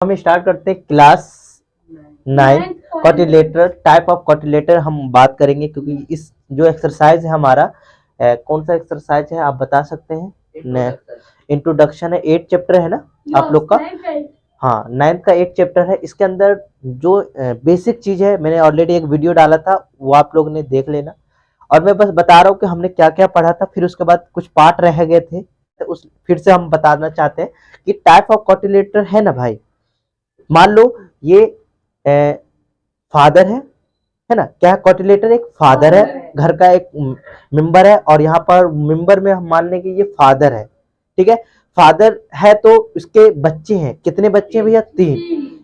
हम स्टार्ट करते हैं class 9 quadrilateral type of quadrilateral हम बात करेंगे, क्योंकि इस जो एक्सरसाइज है हमारा कौन सा एक्सरसाइज है आप बता सकते हैं? इंट्रोडक्शन है, 8 चैप्टर है ना आप लोग का? हाँ, 9th का 8 चैप्टर है। इसके अंदर जो बेसिक चीज है, मैंने ऑलरेडी एक वीडियो डाला था, वो आप लोग ने देख लेना। और मैं बस बता रहा हूँ कि हमने क्या क्या पढ़ा था, फिर उसके बाद कुछ पार्ट रह गए थे, तो उस फिर से हम बताना चाहते हैं कि टाइप ऑफ क्वाड्रिलेटर है ना भाई। मान लो ये फादर है ना? क्या है? क्वाड्रिलेटर एक फादर है, घर का एक मेंबर है, और यहाँ पर मेंबर में हम मान लें कि ये फादर है, ठीक है? फादर है तो उसके बच्चे हैं, कितने बच्चे हैं भैया? 3।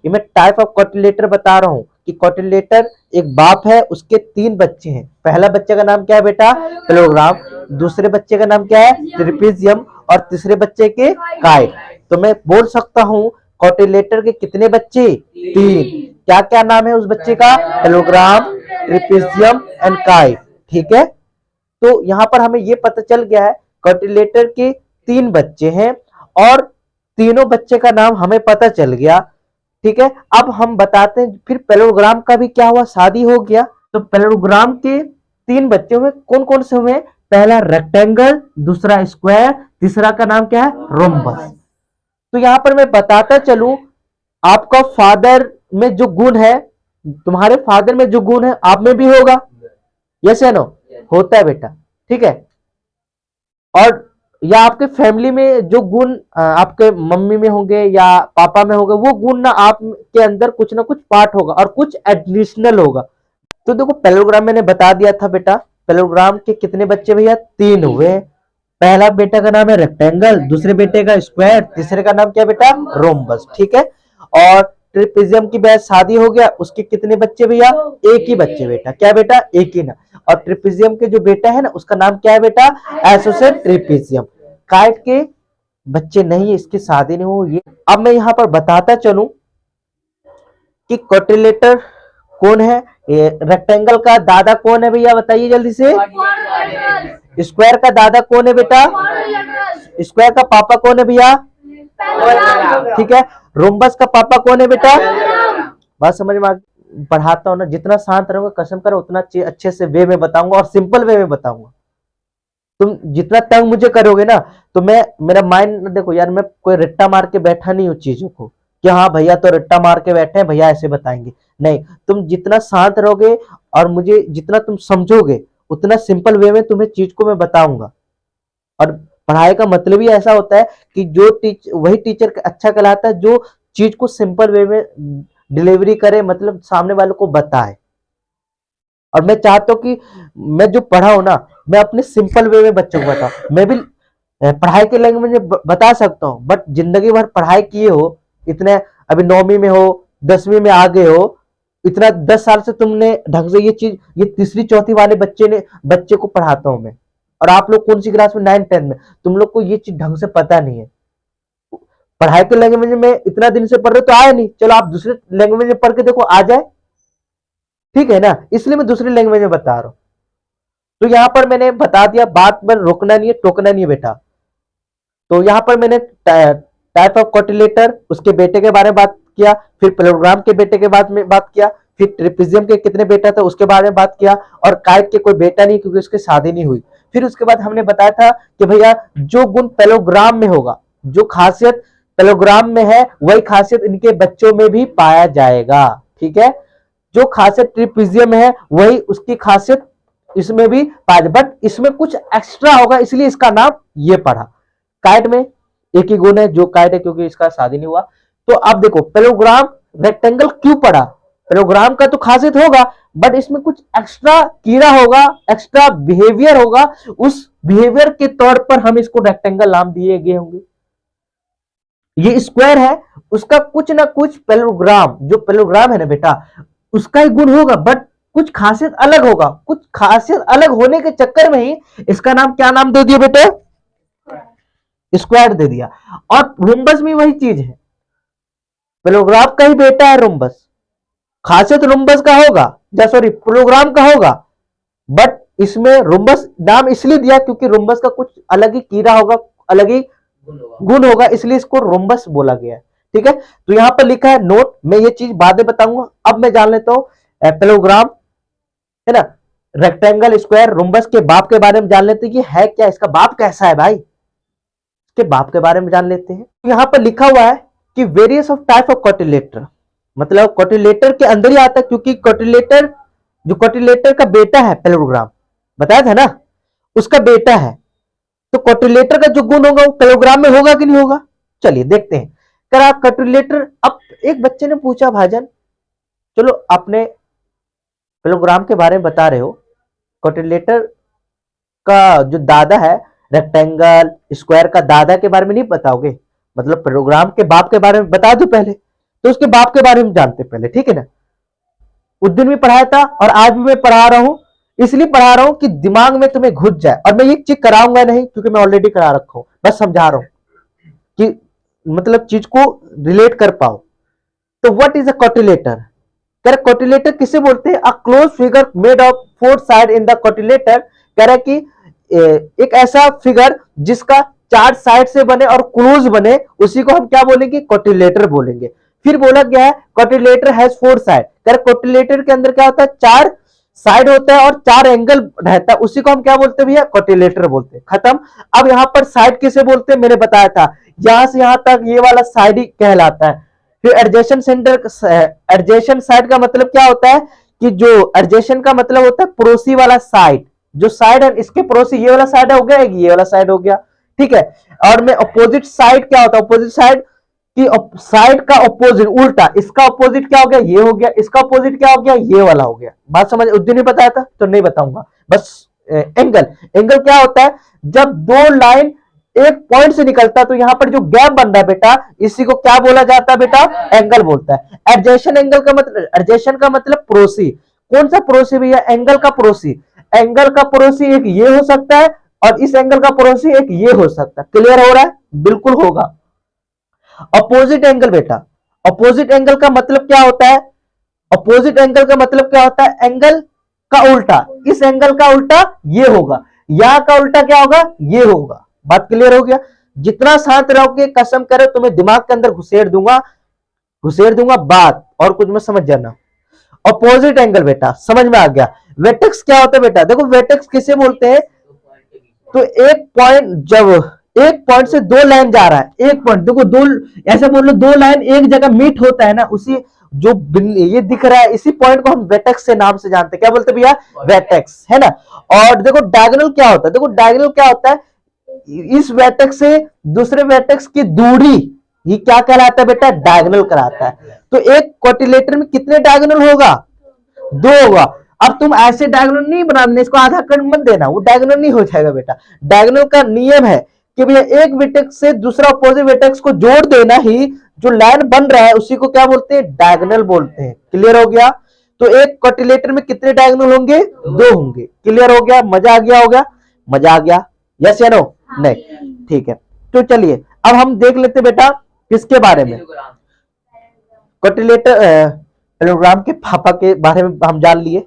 ये मैं टाइप ऑफ क्वाड्रिलेटर बता रहा हूँ कि क्वाड्रिलेटर एक बाप है, उसके 3 बच्चे हैं। पहला बच्चे का नाम क्या है बेटा? पैरेललोग्राम। दूसरे बच्चे का नाम क्या है? ट्रेपेजियम। और तीसरे बच्चे के काइट। तो मैं बोल सकता हूँ क्वाड्रिलेटर के कितने बच्चे? 3। क्या क्या नाम है उस बच्चे का? पैरेललोग्राम, ट्रेपेजियम एंड काइट, ठीक है? तो यहाँ पर हमें ये पता चल गया है क्वाड्रिलेटर के 3 बच्चे हैं, और तीनों बच्चे का नाम हमें पता चल गया, ठीक है? अब हम बताते हैं फिर पैरेललोग्राम का भी क्या हुआ, शादी हो गया। तो पैरेललोग्राम के 3 बच्चे हुए, कौन कौन से हुए? पहला रेक्टेंगल, दूसरा स्क्वायर, तीसरा का नाम क्या है? रोम्बस। तो यहां पर मैं बताता चलूं, आपका फादर में जो गुण है, तुम्हारे फादर में जो गुण है आप में भी होगा, यस या नो? होता है बेटा, ठीक है? और या आपके फैमिली में जो गुण आपके मम्मी में होंगे या पापा में होंगे, वो गुण ना आप के अंदर कुछ ना कुछ पार्ट होगा और कुछ एडिशनल होगा। तो देखो पैरेललोग्राम मैंने बता दिया था बेटा, पैरेललोग्राम के कितने बच्चे भैया? 3 हुए। पहला बेटे का नाम है रेक्टेंगल, दूसरे बेटे का स्क्वायर, तीसरे का नाम क्या बेटा? रोम्बस, ठीक है? और ट्रेपेजियम की बैच शादी हो गया, उसके कितने बच्चे भैया? एक ही बच्चे बेटा, क्या बेटा? एक ही ना। और ट्रेपेजियम के जो बेटा है ना, उसका नाम क्या है बेटा? Associate trapezium. काइट के बच्चे नहीं, इसकी शादी नहीं हुई। अब मैं यहाँ पर बताता चलूं कि क्वाड्रिलेटर कौन है। रेक्टेंगल का दादा कौन है भैया? बताइए जल्दी से। स्क्वायर का दादा कौन है बेटा? स्क्वायर का पापा कौन है भैया? ठीक है। रोम्बस का पापा कौन है बेटा? बात समझ में पढ़ाता हूँ ना, जितना शांत रहोगे कसम करो उतना अच्छे से वे में बताऊंगा और सिंपल वे में बताऊंगा। तुम जितना तंग मुझे करोगे ना, तो मेरा माइंड देखो यार, मैं कोई रट्टा मार के बैठा नहीं हूँ चीजों को कि हाँ भैया तो रट्टा मार के बैठे हैं, भैया ऐसे बताएंगे। नहीं, तुम जितना शांत रहोगे और मुझे जितना तुम समझोगे, उतना सिंपल वे में तुम्हें चीज को मैं बताऊंगा। और पढ़ाई का मतलब ही ऐसा होता है कि जो वही टीचर अच्छा कहलाता है जो चीज को सिंपल वे में डिलीवरी करे, मतलब सामने वालों को बताए। और मैं चाहता हूँ कि मैं जो पढ़ा हूं ना, मैं अपने सिंपल वे में बच्चों को बताऊं। मैं भी पढ़ाई के लैंग्वेज में बता सकता हूँ, बट जिंदगी भर पढ़ाई किए हो, इतने अभी 9वीं में हो, 10वीं में आ गए हो, इतना 10 साल से तुमने ढंग से ये चीज, ये तीसरी चौथी वाले बच्चे को पढ़ाता हूं मैं। और आप लोग कौन सी क्लास में? 9th 10th में। तुम लोग को ये चीज ढंग से पता नहीं है। पढ़ाई के लैंग्वेज में इतना दिन से पढ़ रहे तो आया नहीं, चलो आप दूसरे लैंग्वेज में पढ़ के देखो, आ जाए, ठीक है ना? इसलिए मैं दूसरी लैंग्वेज में बता रहा हूं। तो यहां पर मैंने बता दिया, बात पर रोकना नहीं है, टोकना नहीं है बेटा। तो यहां पर मैंने टाइप ऑफ क्वाड्रिलेटर, उसके बेटे के बारे में बात किया, फिर पैरेललोग्राम के बेटे के बारे में बात किया, फिर ट्रेपेजियम के कितने बेटा थे उसके बारे में बात किया, और काइट के कोई बेटा नहीं क्योंकि उसकी शादी नहीं हुई। फिर उसके बाद हमने बताया था कि भैया जो गुण पैरेललोग्राम में होगा, जो खासियत पैरेललोग्राम में है, वही खासियत इनके बच्चों में भी पाया जाएगा, ठीक है? जो खासियत ट्रेपेजियम में है, वही उसकी खासियत इसमें भी पाया जाए, बट इसमें कुछ एक्स्ट्रा होगा, इसलिए इसका नाम ये पढ़ा। काइट में एक ही गुण है जो काइट है, क्योंकि इसका शादी नहीं हुआ। तो अब देखो पैरेललोग्राम रेक्टेंगल क्यों पढ़ा? पैरेललोग्राम का तो खासियत होगा, बट इसमें कुछ एक्स्ट्रा कीड़ा होगा, एक्स्ट्रा बिहेवियर होगा, उस बिहेवियर के तौर पर हम इसको रेक्टेंगल नाम दिए गए होंगे। ये स्क्वायर है, उसका कुछ ना कुछ पैरेललोग्राम, जो पैरेललोग्राम है ना बेटा, उसका ही गुण होगा, बट कुछ खासियत अलग होगा। कुछ खासियत अलग होने के चक्कर में ही इसका नाम क्या नाम दे दिया बेटे? स्क्वायर दे दिया। और रोम्बस में वही चीज है, पैरेललोग्राम का ही बेटा है रोम्बस। खासियत रोम्बस का होगा, सॉरी पैरेललोग्राम का होगा, बट इसमें रोम्बस नाम इसलिए दिया क्योंकि रोम्बस का कुछ अलग ही कीड़ा होगा, अलग ही गुण होगा, इसलिए इसको रोम्बस बोला गया है, ठीक है, तो यहां पर लिखा है नोट, मैं ये चीज बाद में बताऊंगा। अब मैं जान लेता हूं पैरेललोग्राम, है ना, रेक्टेंगल, स्क्वायर, रोम्बस के बाप के बारे में जान लेते हैं कि है क्या, इसका बाप कैसा है भाई, इसके बाप के बारे में जान लेते हैं। यहां पर लिखा हुआ है कि various of type of quadrilateral, मतलब क्वाड्रिलेटर के अंदर ही आता है, क्योंकि क्वाड्रिलेटर जो क्वाड्रिलेटर का बेटा है पैरेललोग्राम, बताया था ना, उसका बेटा है, तो क्वाड्रिलेटर का जो गुण होगा वो पैरेललोग्राम में होगा कि नहीं होगा। चलिए देखते हैं। कर क्वाड्रिलेटर, अब एक बच्चे ने पूछा भाईजान, चलो आपने पैरेललोग्राम के बारे में बता रहे हो, क्वाड्रिलेटर का जो दादा है, रेक्टेंगल स्क्वायर का दादा के बारे में नहीं बताओगे, मतलब पैरेललोग्राम के बाप के बारे में बता दो पहले, तो उसके बाप के बारे में जानते पहले, ठीक है ना। उस दिन भी पढ़ाया था और आज भी मैं पढ़ा रहा हूं, इसलिए पढ़ा रहा हूं कि दिमाग में तुम्हें घुस जाए, और मैं ये चीज कराऊंगा नहीं क्योंकि मैं ऑलरेडी करा रखा हूं, बस समझा रहा हूं कि मतलब चीज को रिलेट कर पाओ। तो व्हाट इज अ क्वाड्रिलेटर, कह रहे क्वाड्रिलेटर किसे बोलते हैं, a close figure made of four side in the quadrilateral, कह रहे कि एक ऐसा फिगर जिसका चार साइड से बने और क्लोज बने, उसी को हम क्या बोलेंगे, क्वाड्रिलेटर बोलेंगे। फिर बोला गया है क्वाड्रिलेटर हैज फोर साइड, कह रहे क्वाड्रिलेटर के अंदर क्या होता है, चार साइड होता है और चार एंगल रहता है, उसी को हम क्या बोलते हैं भैया, क्वाड्रिलेटर बोलते हैं, खत्म। अब यहां पर साइड किसे बोलते हैं, मैंने बताया था, यहां से यहां तक ये वाला साइड ही कहलाता है। फिर एडजेसेंट सेंटर, एडजेसेंट साइड का मतलब क्या होता है कि जो एडजेसेंट का मतलब होता है पड़ोसी वाला साइड, जो साइड है इसके पड़ोसी, ये वाला साइड हो गया, ये वाला साइड हो गया, ठीक है। और में अपोजिट साइड क्या होता है, अपोजिट साइड की साइड का अपोजिट उल्टा, इसका अपोजिट क्या हो गया, ये हो गया, इसका अपोजिट क्या हो गया, ये वाला हो गया। बात समझ, उस दिन नहीं बताया था तो नहीं बताऊंगा, बस एंगल, एंगल क्या होता है, जब दो लाइन एक पॉइंट से निकलता है तो यहां पर जो गैप बन रहा है बेटा, इसी को क्या बोला जाता है बेटा, एंगल बोलता है। एडजेसेंट एंगल का मतलब, एडजेसेंट का मतलब पड़ोसी, कौन सा पड़ोसी भैया, एंगल का पड़ोसी। एंगल का पड़ोसी एक ये हो सकता है और इस एंगल का पड़ोसी एक ये हो सकता है, क्लियर हो रहा है, बिल्कुल होगा। अपोजिट एंगल बेटा, अपोजिट एंगल का मतलब क्या होता है, अपोजिट एंगल का मतलब क्या होता है, एंगल का उल्टा, इस एंगल का उल्टा ये होगा, यहां का उल्टा क्या होगा, ये होगा। बात क्लियर हो गया। जितना शांत रहोगे कसम करे तुम्हें दिमाग के अंदर घुसेड़ दूंगा बात, और कुछ में समझ जाना। अपोजिट एंगल बेटा समझ में आ गया। वेटेक्स क्या होता है बेटा, देखो वेटेक्स किसे बोलते हैं, तो एक पॉइंट, जब एक पॉइंट से दो लाइन जा रहा है, एक पॉइंट देखो, दो ऐसे बोल लो, दो लाइन एक जगह मीट होता है ना, उसी जो ये दिख रहा है इसी पॉइंट को हम वेटेक्स से नाम से जानते हैं, क्या बोलते हैं भैया, वेटेक्स, है ना। और देखो डायगोनल क्या होता है, देखो डायगोनल क्या होता है, इस वेटेक्स से दूसरे वेटेक्स की दूरी, ये क्या कहलाता है बेटा, डायगोनल कहलाता है। तो एक क्वाड्रिलेटर में कितने डायगोनल होगा, दो होगा। अब तुम ऐसे डायगोनल नहीं बनाने, इसको आधा कर मत देना, वो डायगोनल नहीं हो जाएगा बेटा। डायगोनल का नियम है कि भैया एक वेटेक्स से दूसरा अपोजिट वेटेक्स को जोड़ देना ही, जो लाइन बन रहा है उसी को क्या बोलते हैं, डायगोनल बोलते हैं। क्लियर हो गया। तो एक क्वाड्रिलेटर में कितने डायगोनल होंगे, दो होंगे। क्लियर हो गया, मजा आ गया होगा, मजा आ गया, यस या नो, नहीं, ठीक है। तो चलिए अब हम देख लेते बेटा किसके बारे में, क्वाड्रिलेटर पैरेललोग्राम के पापा के बारे में हम जान लिए,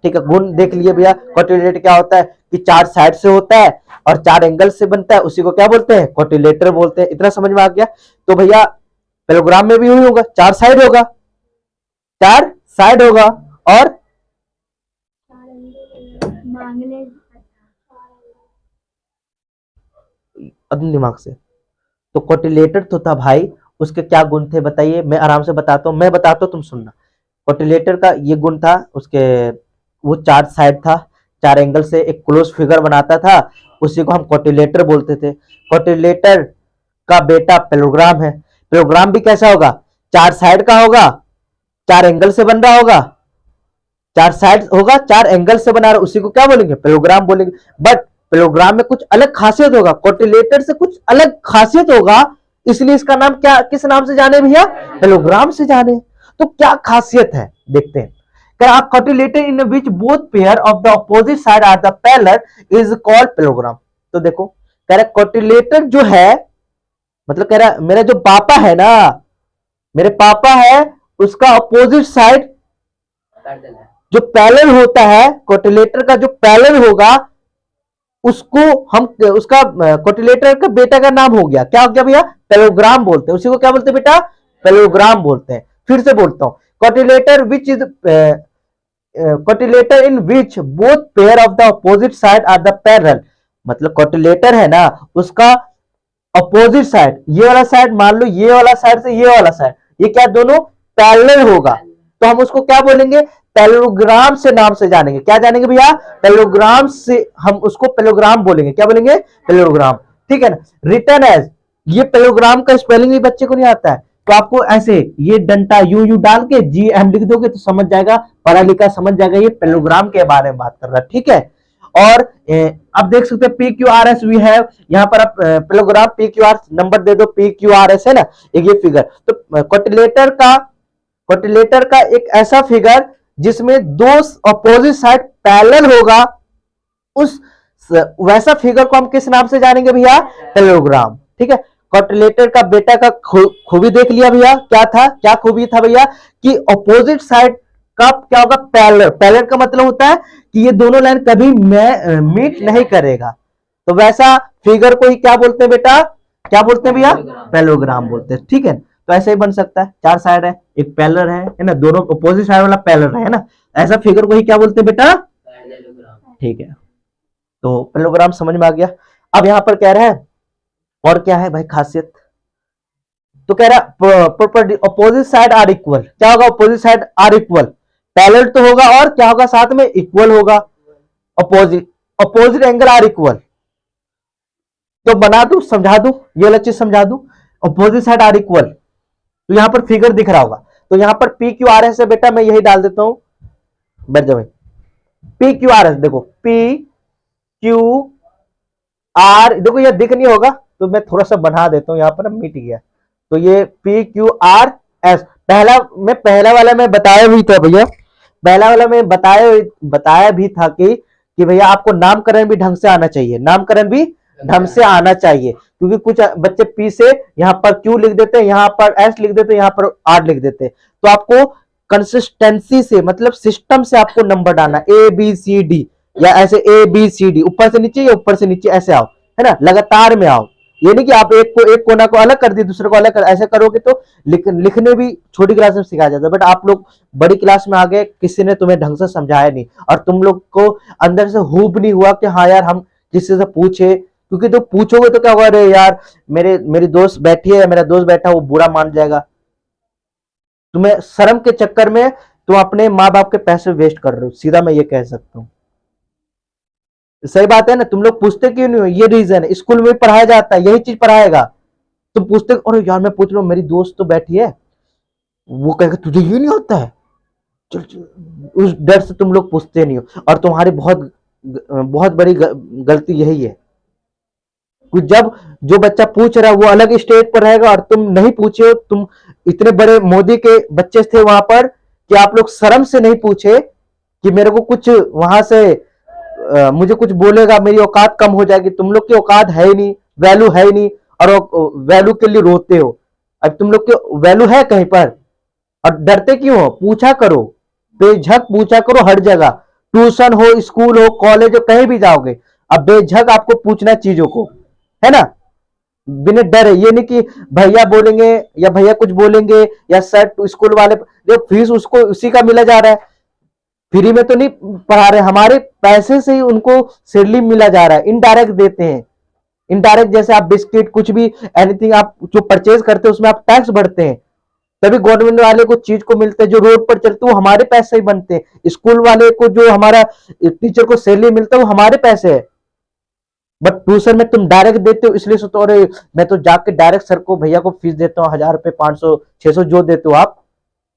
ठीक है। गुण देख लिए भैया, क्वाड्रिलेटर क्या होता है कि चार साइड से होता है और चार एंगल से बनता है, उसी को क्या बोलते हैं, क्वाड्रिलेटर बोलते हैं। इतना समझ में आ गया। तो भैया पैरेललोग्राम में भी वही होगा, चार साइड होगा, चार साइड होगा और दिमाग से, तो क्वाड्रिलेटर तो था भाई, उसके क्या गुण थे बताइए, मैं आराम से बताता हूँ, मैं बताता हूँ तुम सुनना। क्वाड्रिलेटर का ये गुण था, उसके वो चार साइड था, चार एंगल से एक क्लोज फिगर बनाता था, उसी को हम क्वाड्रिलेटर बोलते थे। क्वाड्रिलेटर का बेटा पैरेललोग्राम है। पैरेललोग्राम भी कैसा होगा, चार साइड का होगा, चार एंगल से बन रहा होगा, चार साइड होगा, चार एंगल से बना रहा, उसी को क्या बोलेंगे, पैरेललोग्राम बोलेंगे। बट पैरेललोग्राम में कुछ अलग खासियत होगा, क्वाड्रिलेटर से कुछ अलग खासियत होगा, इसलिए इसका नाम क्या, किस नाम से जाने भैया, पैरेललोग्राम से जाने। तो क्या खासियत है देखते हैं। Quadrilateral in which both pair of the opposite side are the parallel is called parallelogram. तो देखो कह रहा क्वाड्रिलेटर जो है, मतलब कह रहा मेरा जो पापा है ना, मेरे पापा है, उसका अपोजिट साइड जो पैरेलल होता है, क्वाड्रिलेटर का जो पैरेलल होगा उसको हम उसका कोटिलेटर का बेटा का नाम हो गया, क्या हो गया भैया, पैरेललोग्राम बोलते हैं। उसी को क्या बोलते हैं बेटा, पैरेललोग्राम बोलते हैं। फिर से बोलता हूं, quadrilateral which is quadrilateral in which both pair of the opposite side are the parallel. मतलब कोटिलेटर है ना, उसका अपोजिट साइड, ये वाला साइड मान लो, ये वाला साइड से ये वाला साइड, ये क्या दोनों पैरेलल होगा, तो हम उसको क्या बोलेंगे, पैरेललोग्राम से नाम से जानेंगे। क्या जानेंगे भैया, पैरेललोग्राम से हम उसको पैरेललोग्राम बोलेंगे। क्या बोलेंगे, पैरेललोग्राम। ठीक है ना। रिटर्न एज, ये पैरेललोग्राम का स्पेलिंग भी बच्चे को नहीं आता है, तो आपको ऐसे ये डंटा यू यू डाल के जी एम लिख दोगे तो समझ जाएगा, पढ़ा लिखा समझ जाएगा ये पैरेललोग्राम के बारे में बात कर रहा है। ठीक है। और आप देख सकते हैं P Q R S V है यहाँ पर, आप parallelogram P Q R number दे दो, पी क्यू आर एस है ना, एक ये फिगर। तो कोटिलेटर का एक ऐसा फिगर जिसमें दो अपोजिट साइड पैरेलल होगा, उस वैसा फिगर को हम किस नाम से जानेंगे भैया, पैरेललोग्राम। ठीक है। कोटिलेटर का बेटा का खूबी देख लिया भैया, क्या था, क्या खूबी था भैया, कि अपोजिट साइड का क्या होगा, पैरेलल। पैरेलल का मतलब होता है कि ये दोनों लाइन कभी मीट नहीं करेगा, तो वैसा फिगर को ही क्या बोलते हैं बेटा, क्या बोलते हैं भैया, पैरेललोग्राम बोलते हैं। ठीक है। तो ऐसे ही बन सकता है, चार साइड है, एक पैरेलल है ना, दोनों अपोजिट साइड वाला पैरेलल है ना, ऐसा फिगर को ही क्या बोलते हैं बेटा, ठीक है। तो पैरेललोग्राम समझ में आ गया। अब यहां पर कह रहा है और क्या है भाई खासियत, तो कह रहा अपोजिट साइड आर इक्वल। क्या होगा, opposite side are equal, parallel तो होगा और क्या होगा साथ में, इक्वल होगा। अपोजिट एंगल आर इक्वल, तो बना दू, समझा दू, ये वाला चीज समझा दू, अपोजिट साइड आर इक्वल। तो यहां पर फिगर दिख रहा होगा, तो यहां पर पी क्यू आर एस है बेटा, मैं यही डाल देता हूं, बैठ जाओ। पी क्यू आर एस देखो, पी क्यू आर, देखो ये दिख नहीं होगा तो मैं थोड़ा सा बना देता हूं, यहां पर मिट गया। तो ये पी क्यू आर एस, पहला वाला मैं बताया भी था भैया, पहला वाला मैं बताया भी था कि भैया आपको नामकरण भी ढंग से आना चाहिए, नामकरण भी ढंग से आना चाहिए, क्योंकि कुछ बच्चे पी से यहाँ पर क्यू लिख देते हैं, यहाँ पर एस लिख देते हैं, यहाँ पर आर लिख देते हैं। तो आपको कंसिस्टेंसी से, मतलब सिस्टम से आपको नंबर डालना, ए बी सी डी, या ऐसे ए बी सी डी, ऊपर से नीचे या ऊपर से नीचे, ऐसे आओ, है ना, लगातार में आओ। ये नहीं कि आप एक कोना को अलग कर दिए, दूसरे को अलग कर, ऐसे करोगे तो लिखने भी छोटी क्लास में सिखाया जाता है, बट आप लोग बड़ी क्लास में आ गए, किसी ने तुम्हें ढंग से समझाया नहीं, और तुम लोग को अंदर से हुब नहीं हुआ कि हाँ यार हम किसी से पूछे, क्योंकि तो पूछोगे तो क्या होगा, अरे यार मेरी दोस्त बैठी है, मेरा दोस्त बैठा, वो बुरा मान जाएगा। तुम्हें शर्म के चक्कर में तुम अपने माँ बाप के पैसे वेस्ट कर रहे हो, सीधा मैं ये कह सकता हूँ। सही बात है ना, तुम लोग पूछते क्यों नहीं हो, ये रीजन है। स्कूल में पढ़ाया जाता है, यही चीज पढ़ाएगा। तुम पूछते, अरे यार मैं पूछ रहा हूँ, मेरी दोस्त तो बैठी है, वो कहेगा तुझे ये नहीं होता है, चल चल, उस डर से तुम लोग पूछते नहीं हो। और तुम्हारी बहुत बड़ी गलती यही है, जब जो बच्चा पूछ रहा है वो अलग स्टेज पर रहेगा और तुम नहीं पूछे हो, तुम इतने बड़े मोदी के बच्चे थे वहां पर कि आप लोग शर्म से नहीं पूछे कि मेरे को कुछ वहां से मुझे कुछ बोलेगा, मेरी औकात कम हो जाएगी। तुम लोग की औकात है ही नहीं, वैल्यू है ही नहीं, और वैल्यू के लिए रोते हो। अब तुम लोग की वैल्यू है कहीं पर, और डरते क्यों हो, पूछा करो, बेझक पूछा करो हर जगह, ट्यूशन हो, स्कूल हो, कॉलेज हो, कहीं भी जाओगे, अब बेझक आपको पूछना चीजों को, है ना, बिना डर। ये नहीं कि भैया बोलेंगे या भैया कुछ बोलेंगे या सर स्कूल वाले, देखो फीस उसको उसी का मिला जा रहा है, फ्री में तो नहीं पढ़ा रहे, हमारे पैसे से ही उनको सैलरी मिला जा रहा है, इनडायरेक्ट देते हैं। इनडायरेक्ट जैसे आप बिस्किट कुछ भी एनीथिंग आप जो परचेज करते हैं उसमें आप टैक्स भरते हैं, तभी गवर्नमेंट वाले को चीज को मिलते हैं। जो रोड पर चलते हैं वो हमारे पैसे ही बनते हैं, स्कूल वाले को जो हमारा टीचर को सैलरी मिलता है वो हमारे पैसे है। बट ट्यूशन में तुम डायरेक्ट देते हो, इसलिए सोचो अरे मैं तो जाके डायरेक्ट सर को भैया को फीस देता हूँ, 1000 रुपए 500 600 जो देते हो आप,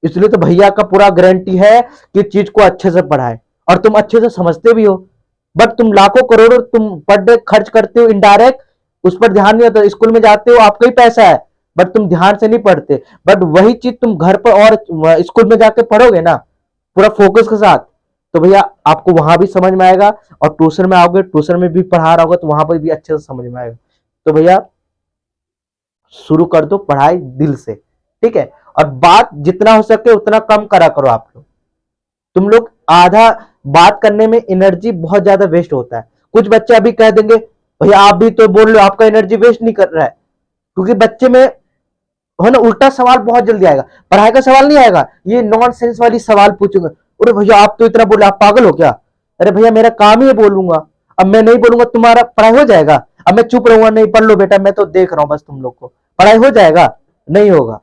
इसलिए तो भैया का पूरा गारंटी है कि चीज को अच्छे से पढ़ाए, और तुम अच्छे से समझते भी हो। बट तुम लाखों करोड़ों तुम पर डे खर्च करते हो इनडायरेक्ट, उस पर ध्यान नहीं होता। स्कूल में जाते हो, आपका ही पैसा है, बट तुम ध्यान से नहीं पढ़ते। बट वही चीज तुम घर पर और स्कूल में जाके पढ़ोगे ना पूरा फोकस के साथ, तो भैया आपको वहां भी समझ में आएगा, और ट्यूशन में आओगे, ट्यूशन में भी पढ़ा रहा होगा तो वहां पर भी अच्छे से समझ में आएगा। तो भैया शुरू कर दो पढ़ाई दिल से, ठीक है। और बात जितना हो सके उतना कम करा करो आप लोग। तुम लोग आधा बात करने में एनर्जी बहुत ज्यादा वेस्ट होता है, कुछ बच्चे अभी कह देंगे भैया आप भी तो बोल रहे हो, आपका एनर्जी वेस्ट नहीं कर रहा है, क्योंकि बच्चे में है ना उल्टा सवाल बहुत जल्दी आएगा, पढ़ाई का सवाल नहीं आएगा, ये नॉन सेंस वाली सवाल पूछूंगा। अरे भैया आप तो इतना बोले, आप पागल हो क्या? अरे भैया मेरा काम ही है बोलूंगा, अब मैं नहीं बोलूंगा तुम्हारा पढ़ाई हो जाएगा? अब मैं चुप रहूंगा, नहीं पढ़ लो बेटा मैं तो देख रहा हूं बस तुम लोग को, पढ़ाई हो जाएगा? नहीं होगा।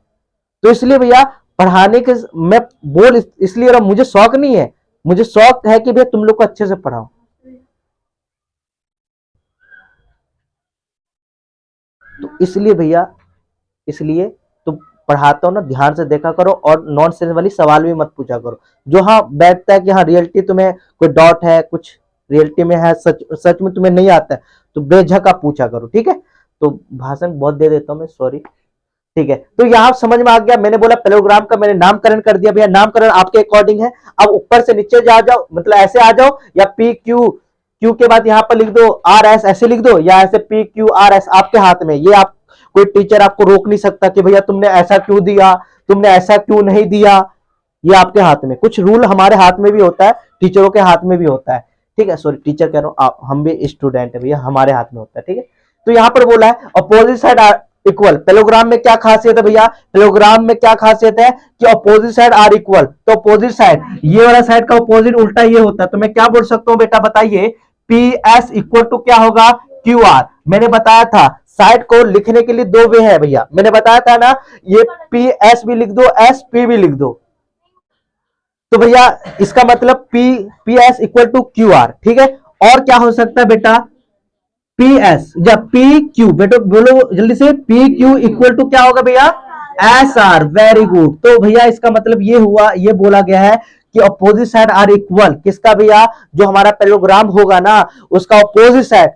तो इसलिए भैया पढ़ाने के मैं बोल इसलिए रहा, मुझे शौक नहीं है, मुझे शौक है कि भैया तुम लोग को अच्छे से पढ़ाओ। तो इसलिए भैया, इसलिए तो पढ़ाता हूं ना, ध्यान से देखा करो और नॉन सेंस वाली सवाल भी मत पूछा करो। जो हाँ बैठता है कि हाँ रियलिटी तुम्हें कोई डॉट है, कुछ रियलिटी में है, सच सच में तुम्हें नहीं आता है, तो बेझक आप पूछा करो, ठीक है। तो भाषण बहुत दे देता हूं मैं, सॉरी, ठीक है। तो यहाँ समझ में आ गया, मैंने बोला पैरेग्राफ का मैंने नामकरण कर दिया भैया, नामकरण आपके अकॉर्डिंग है। अब ऊपर से नीचे जा जाओ, मतलब ऐसे आ जाओ, या पी क्यू, क्यू के बाद यहाँ पर लिख दो आर एस, ऐसे लिख दो, या ऐसे पी क्यू आर एस, आपके हाथ में। ये आप कोई टीचर आपको रोक नहीं सकता कि भैया तुमने ऐसा क्यों दिया, तुमने ऐसा क्यों नहीं दिया, ये आपके हाथ में। कुछ रूल हमारे हाथ में भी होता है, टीचरों के हाथ में भी होता है, ठीक है। सॉरी टीचर कह रहा हूँ, हम भी स्टूडेंट है भैया, हमारे हाथ में होता है, ठीक है। तो यहाँ पर बोला है opposite side are equal. Paragraph में क्या खासियत है भैया? पैरेग्राफ में क्या खासियत है कि अपोजिट साइड आर इक्वल। तो अपोजिट साइड, ये वाला साइड का अपोजिट उल्टा ये होता है, तो मैं क्या बोल सकता हूँ बेटा बताइए? पी एस इक्वल टू क्या होगा? Q R. मैंने बताया था साइड को लिखने के लिए दो वे है भैया, मैंने बताया था ना, ये पी एस भी लिख दो, एस पी भी लिख दो। तो भैया इसका मतलब P S equal to Q R, ठीक है। और क्या हो सकता है बेटा? पी एस या पी क्यू, बेटो बोलो जल्दी से, पी क्यू इक्वल टू क्या होगा भैया? S R. Very good. तो भैया इसका मतलब ये हुआ, ये बोला गया है कि अपोजिट साइड आर इक्वल। किसका भैया? जो हमारा पैरेग्राफ होगा ना, उसका अपोजिट साइड,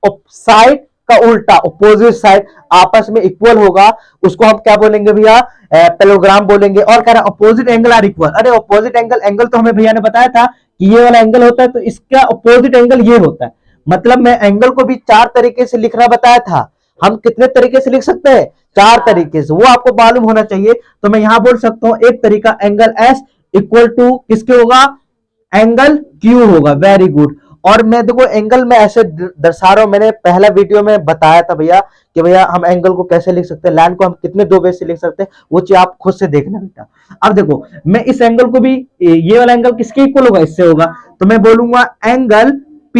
साइड का उल्टा, अपोजिट साइड आपस में इक्वल होगा, उसको हम क्या बोलेंगे भैया? पैरेग्राफ बोलेंगे। और कह रहा है अपोजिट एंगल आर इक्वल। अरे अपोजिट एंगल, एंगल तो हमें भैया ने बताया था कि ये वाला एंगल होता है, तो इसका अपोजिट एंगल ये होता है। मतलब मैं एंगल को भी 4 तरीके से लिखना बताया था, हम कितने तरीके से लिख सकते हैं? 4 तरीके से, वो आपको मालूम होना चाहिए। तो मैं यहां बोल सकता हूं एक तरीका, एंगल एस इक्वल टू किसके होगा? एंगल क्यू होगा। Very good. और मैं देखो एंगल में ऐसे दर्शा रहा हूं, मैंने पहला वीडियो में बताया था भैया कि भैया हम एंगल को कैसे लिख सकते हैं, लाइन को हम कितने दो वे से लिख सकते हैं, वो चीज आप खुद से देखना बेटा। अब देखो मैं इस एंगल को भी, ये वाला एंगल किसके इक्वल होगा? इससे होगा। तो मैं बोलूंगा angle P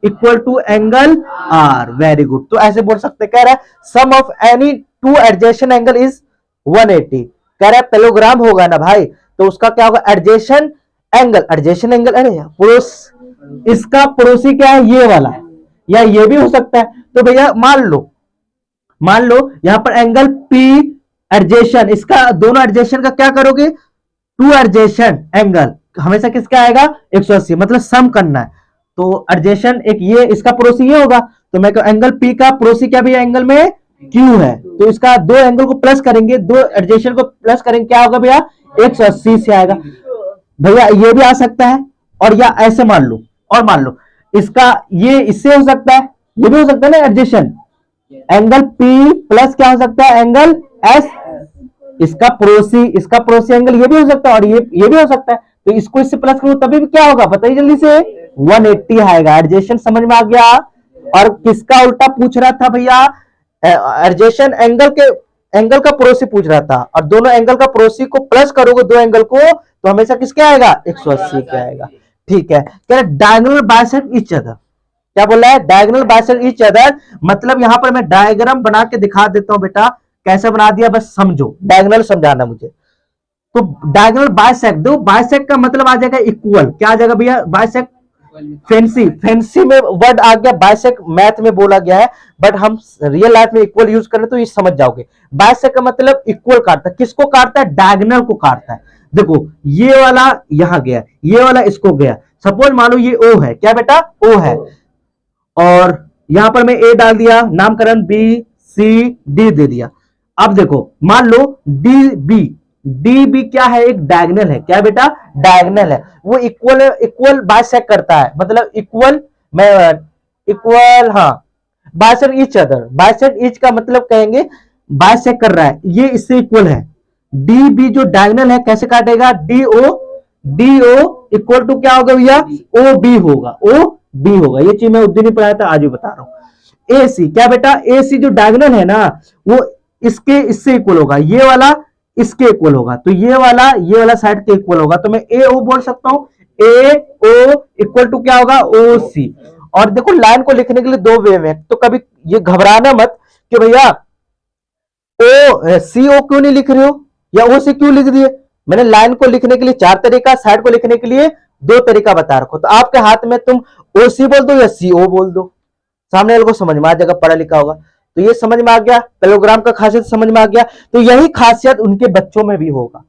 equal to angle R। Very good. तो ऐसे बोल सकते, कह रहा है sum of any two adjacent angle is 180। कह रहा है पैरेग्राफ होगा ना भाई, तो उसका क्या होगा? एडजेसेंट एंगल, एडजेसेंट एंगल, अरे पड़ोस, इसका पड़ोसी क्या है? ये वाला, या ये भी हो सकता है। तो भैया मान लो यहां पर एंगल P एडजेसेंट, इसका दोनों एडजेसेंट का क्या करोगे? टू एडजेसेंट एंगल हमेशा किसका आएगा? 180, मतलब सम करना है। तो एडजेसेंट एक ये, इसका पड़ोसी ये होगा, तो मैं एंगल P का पड़ोसी क्या भैया? एंगल में Q है, तो इसका दो एंगल को प्लस करेंगे, दो एडजेसेंट को प्लस करेंगे, क्या होगा भैया? 180 से आएगा भैया। ये भी आ सकता है, और या ऐसे मान लो, और मान लो इसका ये इससे हो सकता है, ये भी हो सकता है ना एडजेसेंट, एंगल P प्लस क्या हो सकता है? एंगल S, इसका पड़ोसी एंगल ये भी हो सकता है, और ये भी हो सकता है। तो इसको इससे प्लस करो तभी भी क्या होगा बताइए जल्दी से? 180 आएगा। एडजेसेंट समझ में आ गया। और किसका उल्टा पूछ रहा था भैया? एडजेसेंट एंगल का पड़ोसी पूछ रहा था, और दोनों एंगल का पड़ोसी को प्लस करोगे दो एंगल को, तो हमेशा किसके आएगा? 180 के आएगा। ठीक है। क्या डायगोनल बाइसेक्ट ईच अदर, क्या बोल रहा है? डायगोनल बाइसेक्ट ईच अदर, मतलब यहां पर मैं डायग्राम बना के दिखा देता हूं बेटा, कैसे बना दिया बस समझो, डायगोनल समझाना मुझे। तो डायगोनल बाइसेक्ट, दो बाइसेक्ट का मतलब आ जाएगा इक्वल, क्या आ जाएगा भैया? बाइसेक्ट, फैंसी में वर्ड आ गया, बाइसेक्ट मैथ में बोला गया है, बट हम रियल लाइफ में इक्वल यूज करें तो ये समझ जाओगे। बाइसेक्ट का मतलब इक्वल काटता है, किसको काटता है? डायगोनल को काटता है। देखो ये वाला यहां गया, ये वाला इसको गया, सपोज मान लो ये O है, क्या बेटा? O है, और यहां पर मैं A डाल दिया, नामकरण B C D दे दिया। अब देखो मान लो डी बी क्या है? एक डायगोनल है, क्या बेटा? डायगोनल है, वो इक्वल बाइसेक्ट करता है, मतलब इक्वल हाँ, bisect each other. Bisect each का मतलब कहेंगे बाइसेक्ट कर रहा है, ये इससे इक्वल है। डी बी जो डायगोनल है कैसे काटेगा? डी ओ इक्वल टू क्या होगा भैया? ओ बी होगा, ओ बी होगा। ये चीज मैं उस दिन ही पढ़ाया था, आज भी बता रहा हूँ। ए सी क्या बेटा, ए सी जो डायगोनल है ना वो इसके इससे इक्वल होगा, ये वाला इसके इक्वल होगा, तो ये वाला साइड के इक्वल होगा, तो मैं ए ओ बोल सकता हूं। ए ओ इक्वल टू क्या होगा, ओ सी। और देखो लाइन को लिखने के लिए दो वे में, तो कभी ये घबराना मत कि भैया ओ सी ओ क्यों नहीं लिख रहे हो या ओ सी क्यों लिख दिए। मैंने लाइन को लिखने के लिए 4 तरीका, साइड को लिखने के लिए 2 तरीका बता रखो, तो आपके हाथ में तुम ओ सी बोल दो या सी ओ बोल दो, सामने वाले को समझ में आ जाएगा, पढ़ा लिखा होगा। तो ये समझ में आ गया, पैरेललोग्राम का खासियत समझ में आ गया। तो यही खासियत उनके बच्चों में भी होगा,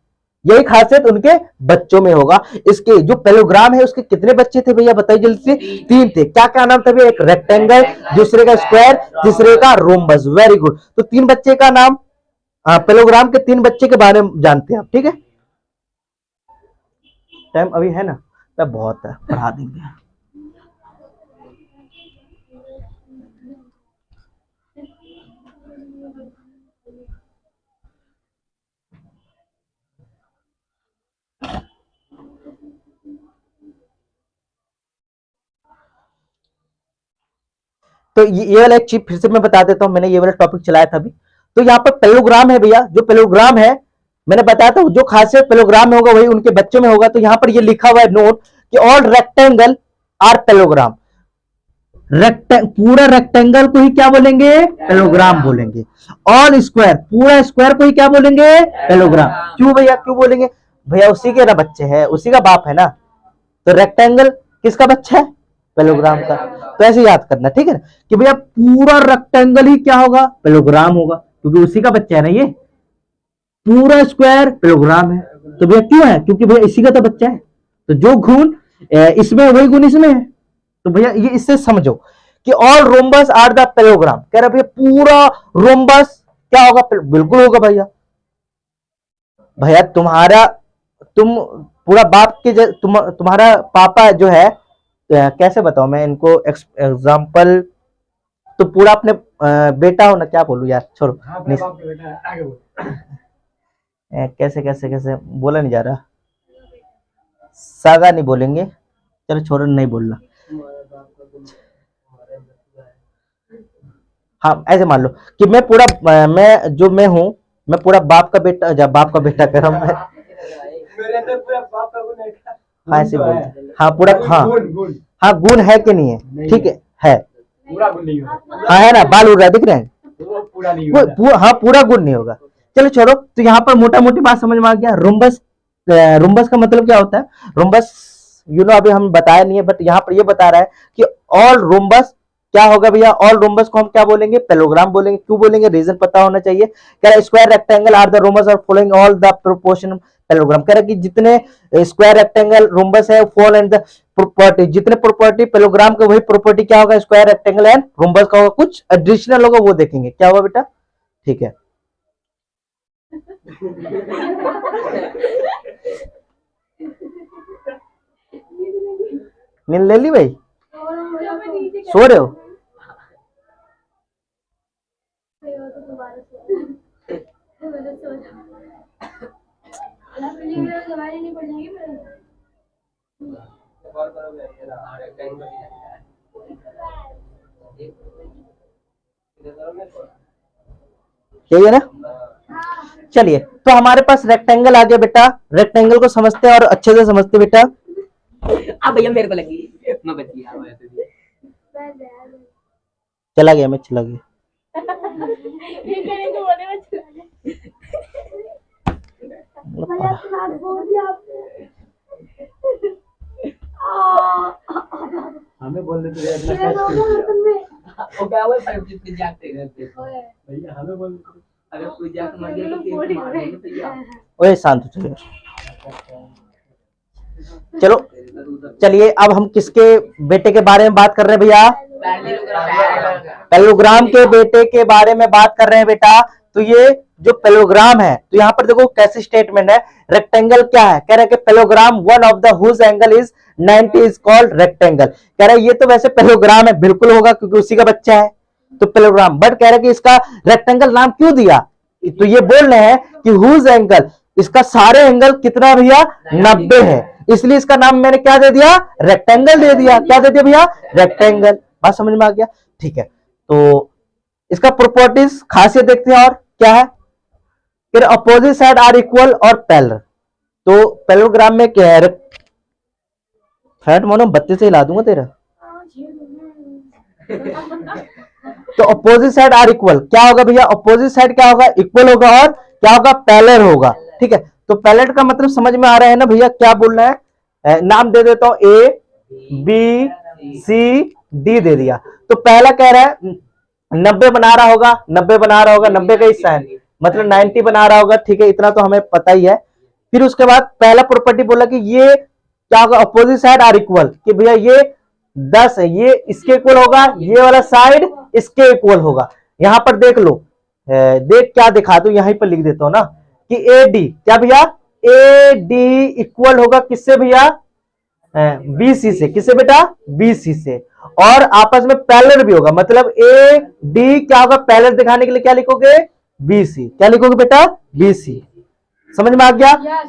यही खासियत उनके बच्चों में होगा। इसके जो पैरेललोग्राम है उसके कितने बच्चे थे भैया बताइए जल्दी से, 3 थे। क्या क्या नाम था भैया, एक रेक्टेंगल, दूसरे का स्क्वायर, तीसरे का रोम्बस। Very good. तो 3 बच्चे का नाम, पैरेललोग्राम के 3 बच्चे के बारे में जानते हैं आप, ठीक है। टाइम अभी है ना, तब बहुत है, पढ़ा देंगे। तो ये वाला एक चीज फिर से मैं बता देता हूं, मैंने ये वाला टॉपिक चलाया था अभी। तो यहाँ पर पैरेललोग्राम है भैया, जो पैरेललोग्राम है मैंने बताया था, जो खासियत पैरेललोग्राम में होगा वही उनके बच्चों में होगा। तो यहाँ पर ये लिखा हुआ है नोट कि ऑल रेक्टेंगल आर पैरेललोग्राम। पूरा रेक्टेंगल को ही क्या बोलेंगे, पैरेललोग्राम बोलेंगे। ऑल स्क्वायर, पूरा स्क्वायर को ही क्या बोलेंगे, पैरेललोग्राम। क्यों भैया, क्यों बोलेंगे भैया, उसी के ना बच्चे हैं, उसी का बाप है ना। तो रेक्टेंगल किसका बच्चा है, पैरेललोग्राम का। तो ऐसे याद करना, ठीक है ना, कि भैया पूरा रेक्टेंगल ही क्या होगा, पैरेललोग्राम होगा, क्योंकि उसी का बच्चा है ना ये। पूरा स्क्वायर पैरेललोग्राम है, तो भैया क्यों है, क्योंकि भैया इसी का तो बच्चा है। तो जो गुण इसमें वही गुण इसमें है। तो भैया ये इससे समझो कि all rhombus are the parallelogram. कह रहा भैया पूरा रोम्बस क्या होगा, बिल्कुल होगा भैया। भैया तुम पूरा बाप के तुम्हारा पापा जो है, कैसे बताओ मैं इनको एग्जाम्पल, तो पूरा अपने बेटा हो ना, क्या बोलूं यार, छोड़ो। कैसे कैसे कैसे बोला नहीं जा रहा, सागा नहीं बोलेंगे, चलो छोड़ो, नहीं बोलना। हाँ ऐसे मान लो कि मैं पूरा मैं हूँ, मैं पूरा बाप का बेटा, जब बाप का बेटा कर रहा हूँ मैं, हाँ ऐसे बोलते, हाँ पूरा, हाँ गुण है कि नहीं है, ठीक है पूरा गुण नहीं होगा, हाँ है ना, बाल उड़ रहा है दिख रहे हैं, पूरा नहीं होगा, हाँ पूरा गुण नहीं होगा। चलो छोड़ो, तो यहाँ पर मोटा मोटी बात समझ में आ गया। रोम्बस, रोम्बस का मतलब क्या होता है, रोम्बस अभी हम बताया नहीं है, बट यहाँ पर ये बता रहा है कि ऑल रोम्बस क्या होगा भैया, ऑल रोम्बस को हम क्या बोलेंगे, पैरेललोग्राम बोलेंगे। क्यों बोलेंगे, रीजन पता होना चाहिए। कह रहा है square rectangle are the rhombus और following all the proportion parallelogram. कह रहा है कि जितने स्क्वायर रेक्टेंगल रोम्बस है फॉल एंड द प्रॉपर्टी, जितने प्रॉपर्टी पैरेललोग्राम के वही प्रॉपर्टी क्या होगा, स्क्वायर रेक्टेंगल एंड रोम्बस का होगा। कुछ एडिशनल होगा वो देखेंगे, क्या होगा बेटा, ठीक है। नींद ले ली भाई, सो रहे हो, यही है ना। चलिए, तो हमारे पास रेक्टेंगल आ गया बेटा, रेक्टेंगल को समझते हैं और अच्छे से समझते बेटा। अब भैया मेरे को लगी, मैं बच गया, चला गया, मैं चला गया। हमें बोल देते भैया, हमें बोल देते अगर कोई जाकर मर गया तो तेरे को मार देंगे भैया। ओए शांत हो चलो, चलो चलिए, अब हम किसके बेटे के बारे में बात कर रहे हैं भैया, पैरेललोग्राम के बेटे के बारे में बात कर रहे हैं बेटा। तो ये जो पैरेललोग्राम है, तो यहाँ पर देखो कैसे स्टेटमेंट है, रेक्टेंगल क्या है, कह रहा है कि parallelogram one of the whose angle is 90 is called rectangle. कह रहा है ये तो वैसे पैरेललोग्राम है, बिल्कुल होगा क्योंकि उसी का बच्चा है, तो पैरेललोग्राम। बट कह रहा है कि इसका रेक्टेंगल नाम क्यों दिया, तो ये बोल रहे हैं कि हुज एंगल, इसका सारे एंगल कितना भैया, 90 है। इसलिए इसका नाम मैंने क्या दे दिया, रेक्टेंगल दे दिया। क्या दे दिया भैया, रेक्टेंगल। बात समझ में आ गया, ठीक है। तो इसका प्रॉपर्टीज खासियत देखते हैं और क्या है, फिर अपोजिट साइड आर इक्वल और पैरेलल। तो पैरेललोग्राम में क्या है, फ्लैट मोनो 32 से हिला दूंगा तेरा। तो अपोजिट साइड आर इक्वल क्या होगा भैया, अपोजिट साइड क्या होगा, इक्वल होगा और क्या होगा, पैरेलल होगा। ठीक है, तो पैरेलल का मतलब समझ में आ रहा है ना भैया, क्या बोलना है, नाम दे देता हूं, ए बी सी डी दे दिया। तो पहला कह रहा है 90 बना रहा होगा, 90 बना रहा होगा, 90 का हिस्सा है मतलब 90 बना रहा होगा। ठीक है, इतना तो हमें पता ही है। फिर उसके बाद पहला प्रॉपर्टी बोला कि ये क्या होगा, अपोजिट साइड आर इक्वल, कि भैया ये 10 है, ये इसके इक्वल होगा, ये वाला साइड इसके इक्वल होगा। यहां पर देख लो, देख क्या दिखा दू, यहीं पर लिख देता हूं ना कि ए डी, क्या भैया, ए डी इक्वल होगा किससे भैया, बी सी से। किससे बेटा, बी सी से। और आपस में पैरेलल भी होगा, मतलब ए डी क्या होगा, पैरेलल दिखाने के लिए क्या लिखोगे, बी सी। क्या लिखोगे बेटा, बी सी। समझ में आ गया,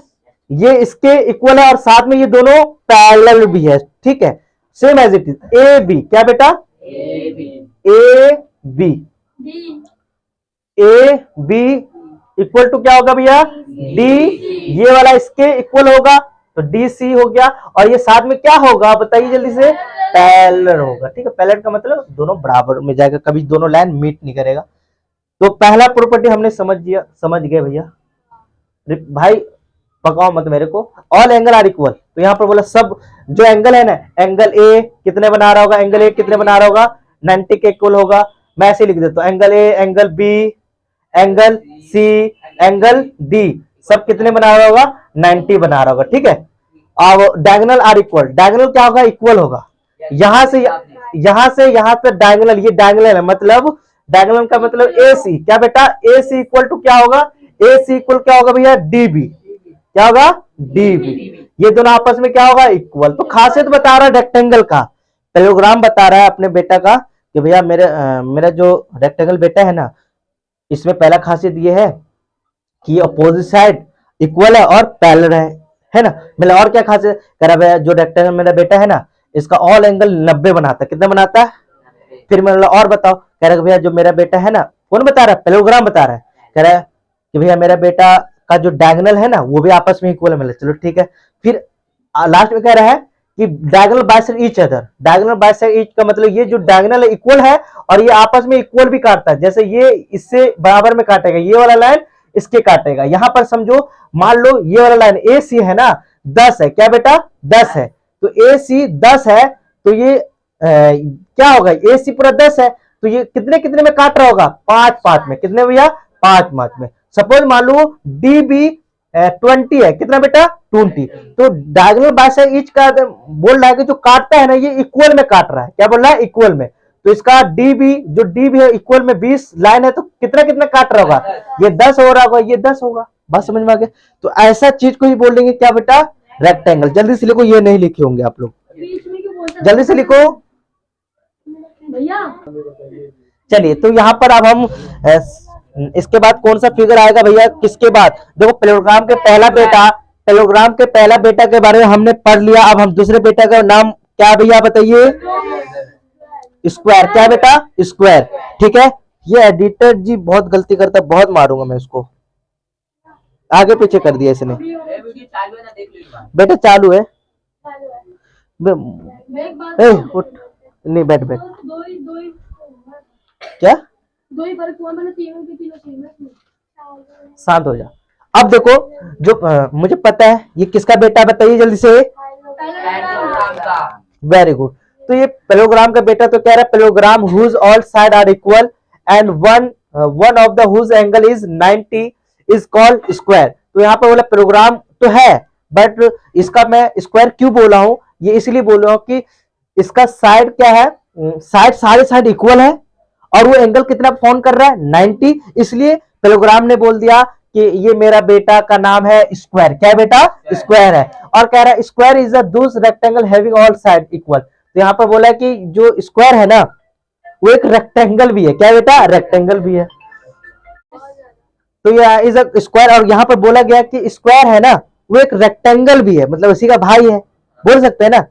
ये इसके इक्वल है और साथ में ये दोनों पैरेलल भी है। ठीक है, same as it is. A B क्या बेटा, A B, A B equal to क्या होगा भैया, डी, ये वाला इसके इक्वल होगा तो डी सी हो गया। और ये साथ में क्या होगा बताइए जल्दी से, पैरेलल होगा। ठीक है, पैरेलल का मतलब दोनों बराबर में जाएगा, कभी दोनों लाइन मीट नहीं करेगा। तो पहला प्रॉपर्टी हमने समझ गए भैया। भाई पकाओ मत मेरे को। ऑल एंगल आर इक्वल, तो यहां पर बोला सब जो एंगल है ना, एंगल ए कितने बना रहा होगा, एंगल ए कितने बना रहा होगा, 90 के इक्वल होगा। मैं ऐसे लिख देता हूं, angle A, angle B, angle C, angle D, सब कितने बना रहा होगा, 90 बना रहा होगा। ठीक है, अब डायगोनल आर इक्वल, डायगोनल क्या होगा, इक्वल होगा। यहां से यहां तक डायगोनल, ये डायगोनल है, मतलब डायगोनल का मतलब ए सी। क्या बेटा, ए सी इक्वल टू क्या होगा, ए सी इक्वल क्या होगा भैया, डी बी। क्या होगा, डी बी। ये दोनों आपस में क्या होगा, इक्वल। तो खासियत बता रहा है रेक्टेंगल का, पैरेललोग्राम बता रहा है अपने बेटा का कि भैया मेरा जो रेक्टेंगल बेटा है ना, इसमें पहला खासियत ये है कि अपोजिट साइड इक्वल है और पैरेलल है ना। मतलब और क्या खासियत कह रहा है, जो रेक्टेंगल मेरा बेटा है ना, इसका ऑल एंगल 90 बनाता है। कितना बनाता है, फिर मतलब और बताओ, कह रहा है भैया जो मेरा बेटा है ना, कौन बता रहा है, पैरेललोग्राम बता रहा है। कह रहा है कि भैया मेरा बेटा का जो डायगोनल है ना, वो भी आपस में इक्वल मिले। चलो ठीक है, फिर लास्ट में कह रहा है कि diagonal bisect each other. Diagonal bisect each का मतलब ये जो डायगोनल है इक्वल है और ये आपस में इक्वल भी काटता है। जैसे ये इससे बराबर में काटेगा, ये वाला लाइन इसके काटेगा। यहां पर समझो, मान लो ये वाला लाइन ए सी है ना, 10 है। क्या बेटा, 10 है। तो ए सी 10 है, तो ये क्या होगा, ए सी पूरा 10 है, तो ये कितने कितने में काट रहा होगा, 5 में। कितने भैया, 5 में। सपोज मान लो डी बी 20 है, कितना बेटा, 20। तो डायगोनल बाइसेक्ट ईच का बोल रहा है कि जो काटता है ना, ये इक्वल में काट रहा है। क्या बोल रहा है, इक्वल में। तो इसका डी बी, जो डी बी है इक्वल में 20 लाइन है, तो कितना कितना काट रहा होगा, ये 10 हो रहा होगा, ये 10 होगा। बात समझ में आ गया। तो ऐसा चीज को ही बोल देंगे क्या बेटा, रेक्टेंगल। जल्दी से लिखो, ये नहीं लिखे होंगे आप लोग, जल्दी से लिखो भैया। चलिए, तो यहाँ पर अब हम इसके बाद कौन सा फिगर आएगा भैया, किसके बाद, देखो पैरेललोग्राम के पहला बेटा, पैरेललोग्राम के पहला बेटा के बारे में हमने पढ़ लिया। अब हम दूसरे बेटा का नाम क्या भैया बताइए, स्क्वायर। क्या बेटा, स्क्वायर। ठीक है, ये एडिटर जी बहुत गलती करता है, बहुत मारूंगा मैं उसको, आगे पीछे कर दिया इसने। बेटा चालू है, उठ, नहीं बैठ बैठ। क्या, शांत हो जा। अब देखो, जो मुझे पता है ये किसका बेटा, बताइए जल्दी से। Very good. तो ये पैरेललोग्राम का बेटा तो कह रहा है parallelogram whose all side are equal and one of the whose angle is 90 is called square. तो यहाँ पर बोला पैरेललोग्राम तो है, बट इसका मैं स्क्वायर क्यों बोला हूं, ये इसलिए बोल रहा हूं कि इसका साइड क्या है, साइड सारे साइड इक्वल है और वो एंगल कितना फॉर्म कर रहा है, 90। इसलिए पैरेललोग्राम ने बोल दिया कि ये मेरा बेटा का नाम है स्क्वायर। क्या बेटा, स्क्वायर है। और कह रहा है स्क्वायर इज अ दूस rectangle having all side equal. तो यहाँ पर बोला कि जो स्क्वायर है ना, वो एक रेक्टेंगल भी है। क्या बेटा, रेक्टेंगल भी है। तो ये इज अ स्क्वायर। और यहाँ पर बोला गया कि स्क्वायर है ना, वो एक रेक्टेंगल भी है, मतलब उसी का भाई है, बोल सकते हैं ना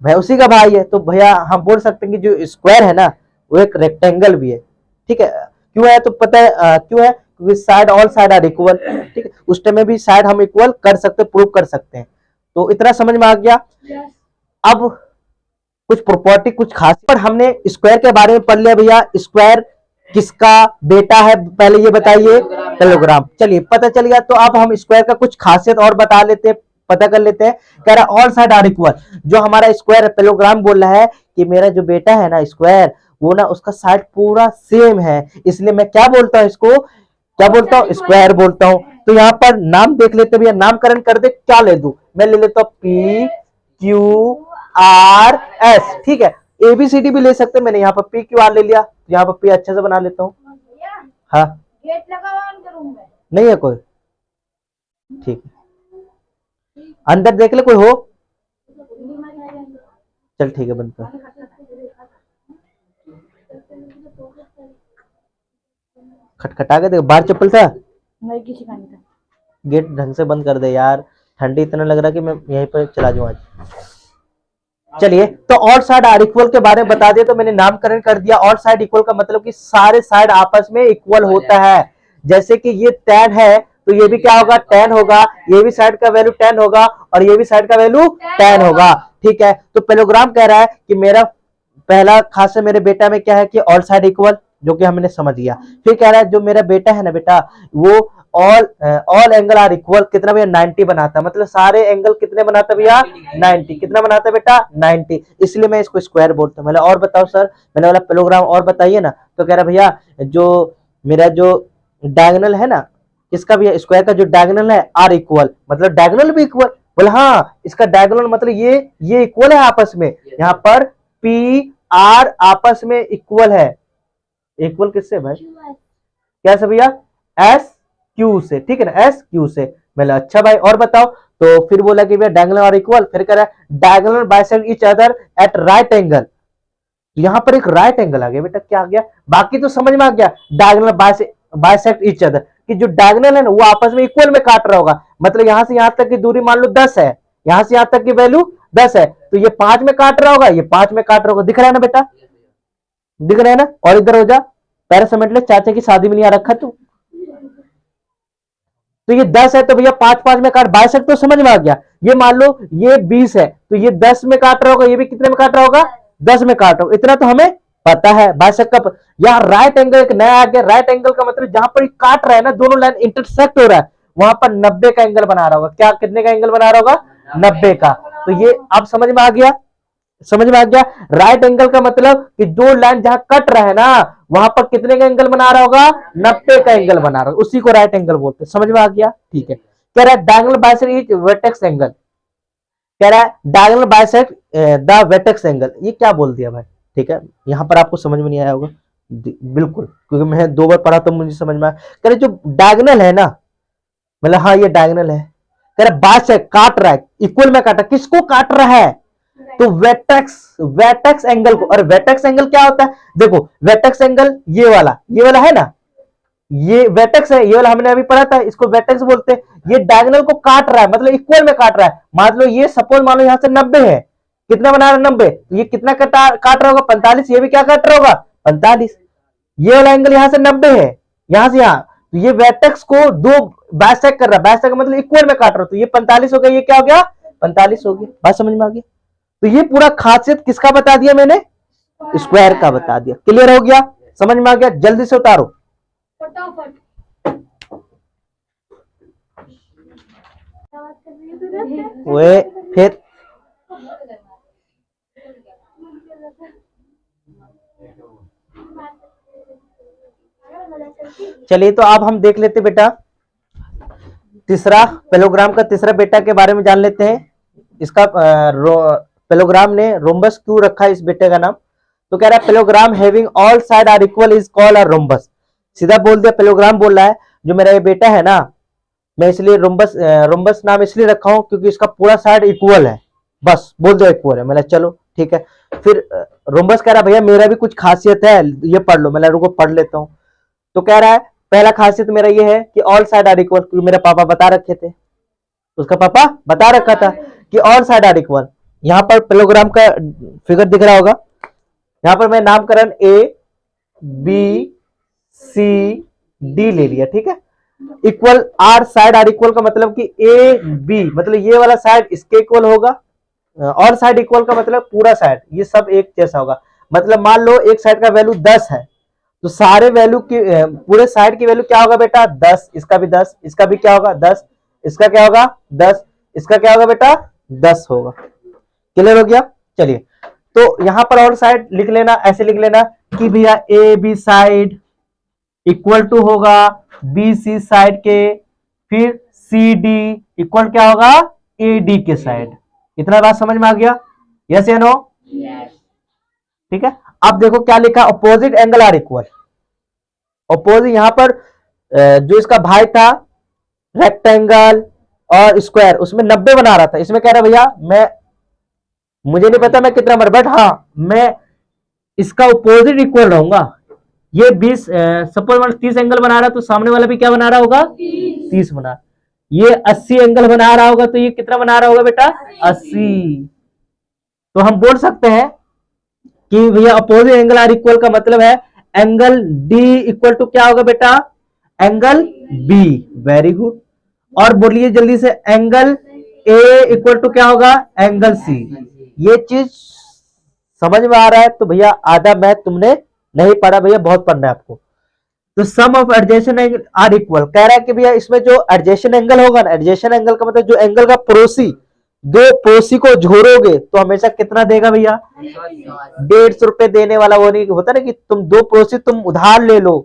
भाई, उसी का भाई है। तो भैया हम बोल सकते हैं कि जो स्क्वायर है ना वो एक रेक्टेंगल भी है। ठीक है, क्यों है तो पता है क्यों है, क्योंकि side all side are equal. ठीक है, उस टाइम में भी साइड हम इक्वल कर सकते, प्रूव कर सकते हैं। तो इतना समझ में आ गया। अब कुछ प्रॉपर्टी, कुछ खास, पर हमने स्क्वायर के बारे में पढ़ लिया भैया। स्क्वायर किसका बेटा है पहले ये बताइए, पैरेललोग्राम। चलिए पता चल गया। तो अब हम स्क्वायर का कुछ खासियत और बता लेते हैं, पता कर लेते हैं। कह रहा है ऑल साइड आर इक्वल, जो हमारा स्क्वायर पैरेललोग्राम बोल रहा है कि मेरा जो बेटा है ना स्क्वायर, वो ना उसका साइड पूरा सेम है, इसलिए मैं क्या बोलता हूँ इसको, क्या बोलता हूँ, स्क्वायर बोलता हूँ। तो यहाँ पर नाम देख लेते भैया, नामकरण कर दे, क्या ले दूं मैं, ले लेता हूँ पी क्यू आर एस। ठीक है, एबीसीडी भी ले सकते हैं, मैंने यहाँ पर पी क्यू आर ले लिया, यहाँ पर पी अच्छे से बना लेता हूँ। हाँ गेट लगा हुआ है उनके रूम में। नहीं है कोई, ठीक है, अंदर देख ले कोई हो, चल ठीक है, बंद कर। खटखटा के देख, बाहर चप्पल था, नहीं किसी का नहीं था। गेट ढंग से बंद कर दे यार, ठंडी इतना लग रहा है कि मैं यहीं पर चला जाऊं आज। चलिए, तो ऑल साइड आर इक्वल के बारे में बता दिया, तो मैंने नामकरण कर दिया। ऑल साइड इक्वल का मतलब कि सारे साइड आपस में इक्वल होता है। जैसे कि ये tan है तो ये भी क्या होगा, tan होगा, ये भी साइड का वैल्यू tan होगा और ये भी साइड का वैल्यू tan होगा। ठीक है, तो पैरेललोग्राम कह रहा है कि मेरा पहला खास है मेरे बेटा में क्या है कि ऑल साइड इक्वल, जो कि हमने समझ लिया। फिर कह रहा है जो मेरा बेटा है ना बेटा, वो ऑल एंगल आर इक्वल, कितना भैया 90 बनाता है, मतलब सारे एंगल कितने बनाता है भैया 90। कितना बनाता है बेटा 90, इसलिए मैं इसको स्क्वायर बोलता हूँ। मैंने और बताओ सर, मैंने बोला पैरेललोग्राम और बताइए ना। तो कह रहा भैया जो मेरा जो डायगोनल है ना, इसका भी स्क्वायर का जो डायगोनल है आर इक्वल, मतलब डायगोनल भी इक्वल। बोले हाँ, इसका डायगोनल मतलब ये इक्वल है आपस में, यहाँ पर पी आर आपस में इक्वल है। इक्वल किससे भाई, क्या से भैया, एस क्यू से। ठीक है ना, एस क्यू से। मैंने अच्छा भाई और बताओ। तो फिर बोला कि भैया डायगोनल और इक्वल, फिर कह रहा है diagonal bisect each other at right angle. तो यहाँ पर एक राइट एंगल आ गया बेटा, क्या आ गया, बाकी तो समझ में आ गया। डायगोनल बाइसेक्ट ईच अदर, कि जो डायगोनल है ना वो आपस में इक्वल में काट रहा होगा, मतलब यहां से यहां तक की दूरी मान लो 10 है, यहां से यहां तक की वैल्यू 10 है, तो ये 5 में काट रहा होगा, ये 5 में काट रहा होगा। दिख रहा है ना बेटा, दिख रहा है ना। और इधर हो जा, पैरा समेट ले, चाचा की शादी में नहीं आ रखा तू। तो ये 10 है तो भैया 5 में काट, बाइसेक्ट तो समझ में आ गया। ये मान लो ये 20 है तो ये 10 में काट रहा होगा, ये भी कितने में काट रहा होगा 10 में काट रहा होगा। इतना तो हमें पता है बाइसेक्ट का। यहाँ राइट एंगल एक नया आ गया। राइट एंगल का मतलब जहां पर काट रहा है ना, दोनों लाइन इंटरसेक्ट हो रहा है, वहां पर 90 का एंगल बना रहा होगा। क्या, कितने का एंगल बना रहा होगा 90 का। तो ये अब समझ में आ गया, समझ में आ गया। राइट एंगल का मतलब कि दो लाइन जहां कट रहा है ना, वहां पर कितने का एंगल बना रहा होगा 90 का एंगल बना रहा होगा, उसी को राइट एंगल बोलते हैं। समझ में आ गया, ठीक है। कह रहा है diagonal bisect each vertex angle, कह रहा है diagonal bisect the vertex angle. ये क्या बोल दिया भाई, ठीक है, यहां पर आपको समझ में नहीं आया होगा बिल्कुल, क्योंकि मैं 2 बार पढ़ा तो मुझे समझ में आया। कह रहे जो डायगोनल है ना, मतलब हाँ ये डायगोनल है, कह रहा बाइसेक्ट काट रहा है, इक्वल में काटा, किसको काट रहा है तो वेटेक्स एंगल को। और वेटेक्स एंगल क्या होता है, देखो वेटेक्स एंगल ये वाला है ना, ये वेटेक्स है, ये वाला हमने अभी पढ़ा था, इसको वेटेक्स बोलते हैं। ये डायगोनल को काट रहा है, मतलब इक्वल में काट रहा है। मान लो ये सपोज मान लो यहां से 90 है, कितना बना रहा है 90, ये कितना काट रहा होगा 45, ये भी क्या काट रहा होगा 45। ये वाला एंगल यहां से 90 है, यहां से यहां, तो ये वेटेक्स को दो बाइसेक्ट कर रहा है, बाइसेक्ट मतलब इक्वल में काट रहा है, तो ये 45 हो गया, ये क्या हो गया 45 हो गया। बात समझ में आ गया। तो ये पूरा खासियत किसका बता दिया मैंने, स्क्वायर का बता दिया। क्लियर हो गया, समझ में आ गया। जल्दी से उतारो फटाफट। वे फिर चलिए, तो अब हम देख लेते बेटा तीसरा पैरेललोग्राम का तीसरा बेटा के बारे में जान लेते हैं। इसका पैरेललोग्राम ने रोम्बस क्यों रखा है इस बेटे का नाम। तो कह रहा है parallelogram having all side are equal is called a rhombus. सीधा बोल दिया, पैरेललोग्राम बोल रहा है जो मेरा ये बेटा है ना, मैं इसलिए रोम्बस नाम इसलिए रखा हूं क्योंकि इसका पूरा साइड इक्वल है, बस बोल दो इक्वल है। मैंने चलो ठीक है। फिर रोम्बस कह रहा भैया मेरा भी कुछ खासियत है, ये पढ़ लो। मैं रुको पढ़ लेता हूं। तो कह रहा है पहला खासियत मेरा ये है कि ऑल साइड आर इक्वल, क्योंकि मेरे पापा बता रखे थे। उसका पापा बता रखा था कि ऑल साइड आर इक्वल। यहाँ पर प्रोग्राम का फिगर दिख रहा होगा, यहाँ पर मैं नामकरण ए बी सी डी ले लिया, ठीक है। Equal are side are equal का मतलब कि ए बी मतलब ये वाला साइड इसके इक्वल होगा, और साइड इक्वल का मतलब पूरा साइड ये सब एक जैसा होगा। मतलब मान लो एक साइड का वैल्यू 10 है तो सारे वैल्यू की पूरे साइड की वैल्यू क्या होगा बेटा 10, इसका भी 10, इसका भी क्या होगा 10, इसका क्या होगा 10, इसका क्या होगा बेटा 10 होगा। क्लियर हो गया। चलिए तो यहां पर और साइड लिख लेना, ऐसे लिख लेना कि भैया A B side equal to होगा बी सी साइड के, फिर सी डी इक्वल क्या होगा ए डी के साइड। इतना बात समझ में आ गया? यस या नो? ठीक है। अब देखो क्या लिखा, opposite angle are equal. Opposite यहां पर जो इसका भाई था रेक्टेंगल और स्क्वायर उसमें 90 बना रहा था, इसमें कह रहा भैया मुझे नहीं पता मैं कितना नंबर, बट हाँ मैं इसका अपोजिट इक्वल रहूंगा। ये 20 सपोज 30 एंगल बना रहा है तो सामने वाला भी क्या बना रहा होगा 30 बना। ये 80 एंगल बना रहा होगा तो ये कितना बना रहा होगा बेटा 80। तो हम बोल सकते हैं कि भैया अपोजिट एंगल आर इक्वल का मतलब है एंगल डी इक्वल टू क्या होगा बेटा एंगल बी। Very good. और बोलिए जल्दी से एंगल ए इक्वल टू क्या होगा एंगल सी। ये चीज समझ में आ रहा है? तो भैया आधा मैथ तुमने नहीं पढ़ा, भैया बहुत पढ़ना है आपको। तो sum of adjacent angle are equal कह रहा है कि भैया इसमें जो एडजेसेंट एंगल होगा ना, एडजेसेंट एंगल का मतलब जो एंगल का पड़ोसी, दो पड़ोसी को जोड़ोगे तो हमेशा कितना देगा भैया 150 रुपए देने वाला। वो नहीं होता ना कि तुम दो पड़ोसी तुम उधार ले लो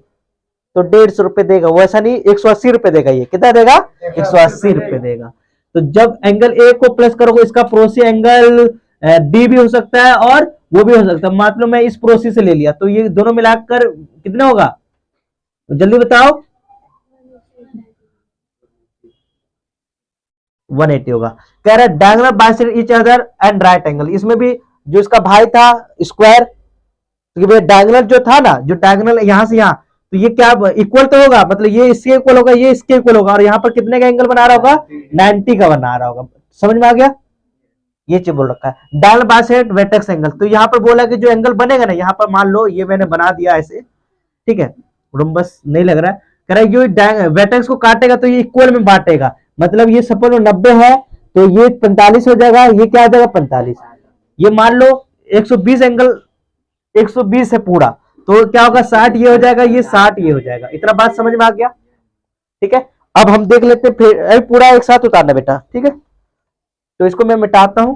तो 150 रुपए देगा, वो ऐसा नहीं 180 रुपए देगा। ये कितना देगा 180 रुपए देगा। तो जब एंगल ए को प्लस करोगे इसका पड़ोसी एंगल डी भी हो सकता है और वो भी हो सकता है। मान लो मैं इस पड़ोसी से ले लिया तो ये दोनों मिलाकर कितना होगा जल्दी बताओ 180 होगा। कह रहा है diagonal bisect each other and right angle. इसमें भी जो इसका भाई था स्क्वायर, तो डायगोनल जो था ना, जो डायगोनल यहां से यहां, तो ये क्या इक्वल तो होगा, मतलब ये इसके इक्वल होगा ये इसके इक्वल होगा, और यहाँ पर कितने का एंगल बना रहा होगा 90 का बना रहा होगा। समझ में आ गया? ये चीज बोल रखा है डायगोनल बाइसेक्ट वर्टेक्स एंगल। तो यहाँ पर बोला कि जो एंगल बनेगा ना, यहाँ पर मान लो ये मैंने बना दिया ऐसे, ठीक है, रुम्बस नहीं लग रहा है। कह रहा है ये वर्टेक्स को काटेगा तो ये इक्वल में बांटेगा। मतलब ये सपोज 90 है तो ये 45 हो जाएगा, ये क्या आ जाएगा 45। ये मान लो 120 एंगल 120 है पूरा, तो क्या होगा 60 ये हो जाएगा, ये 60 ये हो जाएगा। इतना बात समझ में आ गया? ठीक है। अब हम देख लेते हैं फिर पूरा एक साथ उतारना बेटा, ठीक है। तो इसको मैं मिटाता हूं।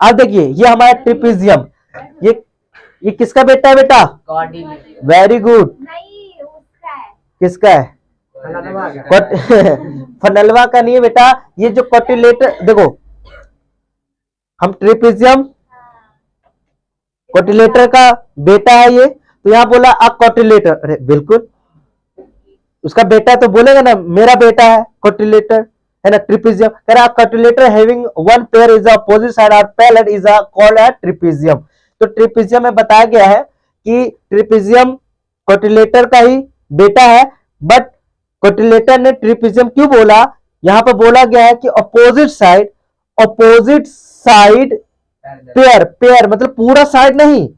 अब देखिए ये हमारा ट्रिपेजियम, ये किसका बेटा है बेटा? Very good. नहीं उसका है। किसका है? फनलवा का नहीं है बेटा। ये जो कोटिलेटर देखो, हम ट्रिपेजियम कोटिलेटर का बेटा है ये, तो यहां बोला अ कोटिलेटर। अरे बिल्कुल उसका बेटा तो बोलेगा ना, मेरा बेटा है कोटिलेटर है ना ट्रिपेजियम। कह रहा quadrilateral having one pair is opposite side और parallel is called a trapezium. तो ट्रिपेजियम में बताया गया है कि ट्रिपेजियम कोटिलेटर का ही बेटा है, बट कोटिलेटर ने ट्रिपेजियम क्यों बोला? यहां पर बोला गया है कि अपोजिट साइड पेयर मतलब पूरा साइड नहीं,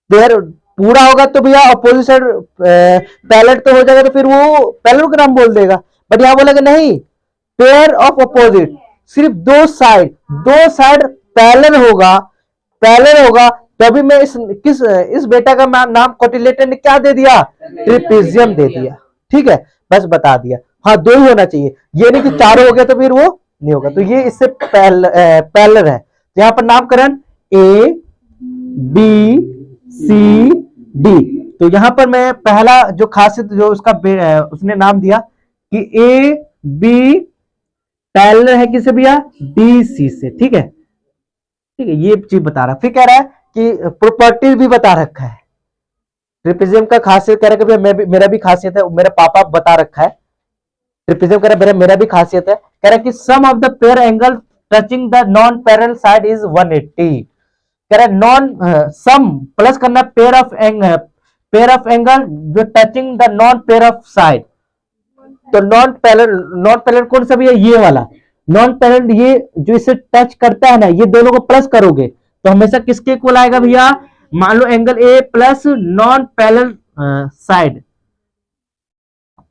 पेयर पूरा होगा तो भैया अपोजिट साइड पैरेलल तो हो जाएगा, तो फिर वो पैरेलल का नाम बोल देगा। बट यहां बोला कि नहीं, पेयर ऑफ अपोजिट, सिर्फ दो साइड पैरेलल होगा तभी मैं इस बेटा का नाम कोटिलेटर ने क्या दे दिया ट्रिपेजियम दे दिया। ठीक है, बस बता दिया। हाँ दो ही होना चाहिए, ये नहीं कि चारों हो गया तो फिर वो नहीं होगा। तो ये इससे पैरेलल है। यहां पर नामकरण ए बी सी डी। तो यहां पर मैं पहला जो खासियत जो उसका उसने नाम दिया कि ए बी पैरेलल है किससे भैया डी सी से। ठीक है, ये चीज बता रहा। फिर कह रहा है कि प्रॉपर्टीज भी बता रखा है ट्रिपेजियम का। खासियत कह रहा है कि मेरा भी खासियत है, मेरा पापा बता रखा है। ट्रिपेजियम कह रहा है मेरा भी खासियत है। कह रहा है कि sum of the pair angle touching the non parallel side is 180। कह रहा है नॉन सम प्लस करना पेयर ऑफ एंगल जो touching the non pair of side. तो नॉन पैरेलल कौन सा भी है? ये वाला। नॉन पैरेलल ये जो इसे टच करता है ना, ये दोनों को प्लस करोगे तो हमेशा किसके इक्वल आएगा भैया? मान लो angle A plus non parallel side,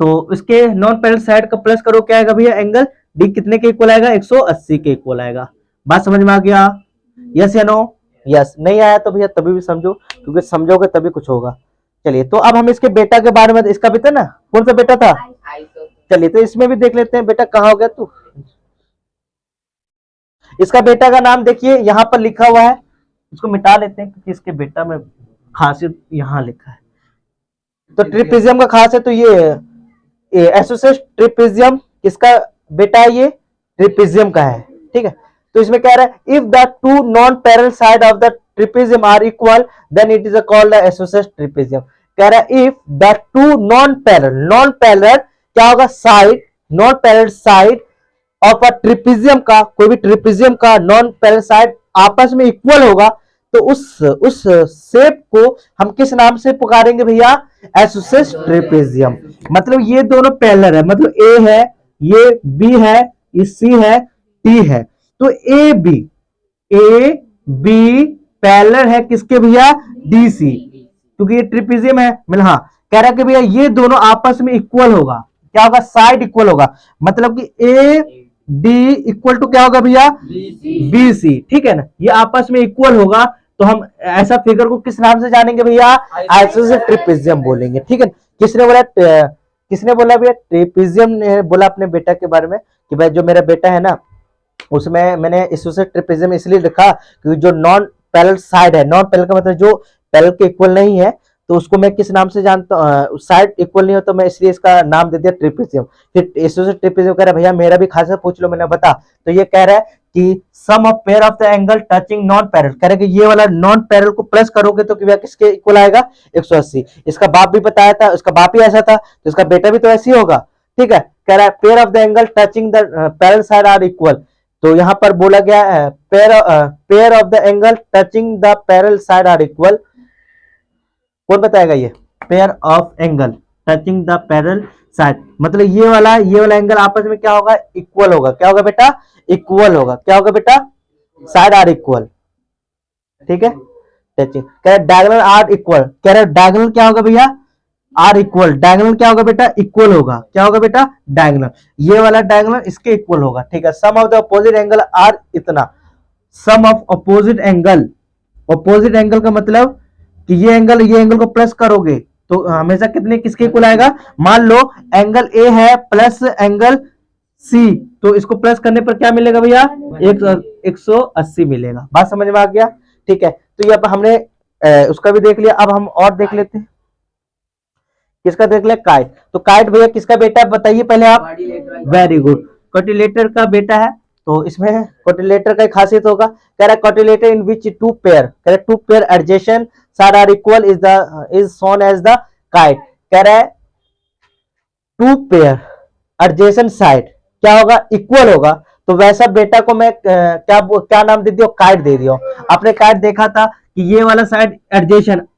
तो इसके नॉन पैरेलल साइड का प्लस करो, क्या आएगा भैया? एंगल डी कितने के इक्वल आएगा? 180 के इक्वल आएगा। बात समझ में आ गया? यस या नो? यस। नहीं आया तो भैया तभी भी समझो, क्योंकि समझोगे तभी कुछ होगा। चलिए, तो अब हम इसके बेटा के बारे में, इसका बेटा ना, कौन सा बेटा था? चलिए, तो इसमें भी देख लेते हैं। बेटा कहाँ हो गया तू? इसका बेटा का नाम देखिए यहाँ पर लिखा हुआ है, इसको मिटा लेते हैं क्योंकि इसके बेटा में खासियत यहाँ लिखा है। तो ट्रिपेजियम का खास है, तो ये एसोसिएट ट्रिपेजियम किसका बेटा है? ये ट्रिपेजियम का है, ठीक है। तो इसमें कह रहा है if the two non parallel side of the trapezium are equal then it is called the associate trapezium. कह रहा है if the two non parallel क्या होगा? Side, non parallel side of a trapezium का, कोई भी ट्रिपेजियम का non parallel side आपस में इक्वल होगा, तो उस शेप को हम किस नाम से पुकारेंगे भैया? Associate trapezium. मतलब ये दोनों पैरेलल है, मतलब ए है, ये बी है, ये सी है, टी है, तो ए बी पैरेलल है किसके भैया? डी सी, क्योंकि ये ट्रिपेजियम है। मतलब हाँ, कह रहा है कि भैया ये दोनों आपस में इक्वल होगा, क्या होगा? साइड इक्वल होगा, मतलब कि ए डी इक्वल टू क्या होगा भैया? बी सी, ठीक है ना। ये आपस में इक्वल होगा, तो हम ऐसा फिगर को किस नाम से जानेंगे भैया? आइसोसेलेस ट्रिपेजियम बोलेंगे, ठीक है। किसने बोला भैया? ट्रिपेजियम ने बोला अपने बेटा के बारे में कि भाई जो मेरा बेटा है ना, उसमें मैंने आइसोसेलेस ट्रिपेजियम इसलिए लिखा क्योंकि जो नॉन पैरेलल साइड है, नॉन पैरेलल का मतलब जो पैरेलल के इक्वल नहीं है, तो उसको मैं किस नाम से जानता हूँ? साइड इक्वल नहीं हो, तो मैं इसलिए इसका नाम दे दिया ट्रिपेजियम। फिर आइसोसेलेस ट्रिपेजियम कह रहा है भैया मेरा भी खासा पूछ लो, मैंने बता। तो ये कह रहा है कि sum of pair of the angle touching non parallel, कह रहे कि ये वाला नॉन पैरेलल को प्लस करोगे तो किसके इक्वल आएगा? 180। इसका बाप भी बताया था, इसका बाप ही ऐसा था, तो इसका बेटा भी तो ऐसे ही होगा, ठीक है। कह रहा है pair of the angle touching the parallel side are equal, तो यहां पर बोला गया है pair of the angle touching the parallel side are equal. कौन बताएगा? ये pair of angle touching the parallel side, मतलब ये वाला एंगल आपस में क्या होगा? इक्वल होगा। क्या होगा बेटा? इक्वल होगा। क्या होगा बेटा? साइड आर इक्वल, ठीक है। टचिंग, कह रहा डायगोनल आर इक्वल, कह रहा डायगोनल क्या होगा भैया? Are equal. डायगोनल क्या होगा बेटा? इक्वल होगा। क्या होगा बेटा? डायगोनल, ये वाला डायगोनल इसके इक्वल होगा, ठीक है। Sum of the opposite angle are इतना, सम ऑफ अपोजिट एंगल का मतलब कि ये एंगल को प्लस करोगे तो हमेशा कितने किसके इक्वल आएगा? मान लो एंगल ए है प्लस एंगल सी, तो इसको प्लस करने पर क्या मिलेगा भैया? 180 मिलेगा। बात समझ में आ गया? ठीक है। तो ये अब हमने उसका भी देख लिया, अब हम और देख लेते हैं। किसका देख लिया? काइट। तो काइट भैया किसका बेटा है बताइए पहले आप? वेरी गुड, क्वाड्रिलेटर का बेटा है। तो इसमें क्वाड्रिलेटर का खासियत होगा, कह रहा है quadrilateral in which two pair adjacent side are equal is shown as the kite. कह रहा है टू पेयर एडजेसेंट साइड क्या होगा? इक्वल होगा, तो वैसा बेटा को मैं क्या नाम दे दिया? काइट दे दिया। आपने काइट देखा था कि ये वाला साइड एडजेसेंट,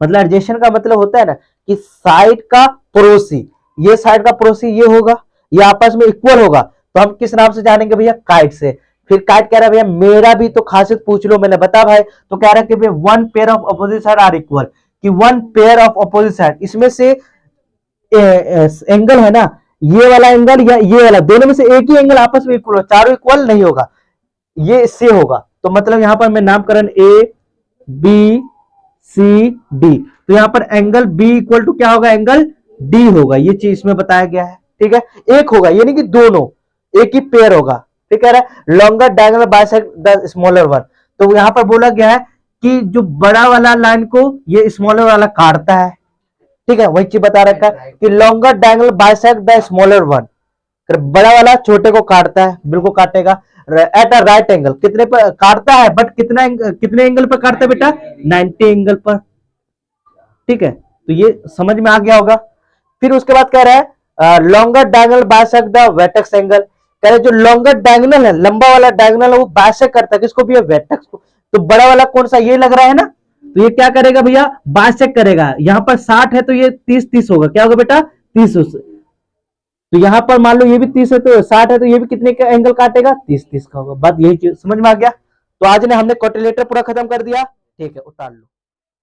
मतलब एडजेसेंट का मतलब होता है ना कि साइड का पड़ोसी, ये साइड का पड़ोसी ये होगा, ये आपस में इक्वल होगा, तो हम किस नाम से जानेंगे भैया? काइट से। फिर काइट कह रहा है भैया मेरा भी तो खासियत पूछ लो, मैंने बता भाई। तो कह रहा है कि भैया one pair of opposite side are equal, कि one pair of opposite side, इसमें से एंगल है ना, ये वाला एंगल या ये वाला, दोनों में से एक ही एंगल आपस में इक्वल हो, चारों इक्वल नहीं होगा, ये इससे होगा। तो मतलब यहां पर मैं नामकरण ए बी सी डी, तो यहां पर एंगल बी इक्वल टू क्या होगा? एंगल डी होगा। ये चीज इसमें बताया गया है, ठीक है। एक होगा, यानी कि दोनों एक ही पेयर होगा, ठीक है। Longer diagonal bisect the smaller one, तो यहां पर बोला गया है कि जो बड़ा वाला लाइन को ये स्मॉलर वाला काटता है, ठीक है। वही चीज बता रखा है कि longer diagonal bisect the smaller one, बड़ा वाला छोटे को काटता है, बिल्कुल काटेगा। एट अ राइट एंगल, कितने पर काटता है, बट कितने एंगल पर काटता है बेटा? 90 एंगल पर, ठीक है। तो ये समझ में आ गया होगा। फिर उसके बाद कह रहा है longer diagonal bisect the vertex angle, कह रहे जो लॉन्गर डायगोनल है, लंबा वाला डायगोनल है, वो बाइसेक्ट करता है किसको भी? वर्टेक्स को। तो बड़ा वाला कौन सा? ये लग रहा है ना, तो ये क्या करेगा भैया? बाइसेक्ट करेगा। यहां पर 60 है तो ये 30 होगा। क्या होगा बेटा? 30 तो यहाँ पर मान लो ये भी 30 है तो 60 है, तो ये भी कितने का एंगल काटेगा? 30 का होगा। बात यही चीज समझ में आ गया। तो आज ने हमने क्वाड्रिलेटरल पूरा खत्म कर दिया। ठीक है, उतार लो।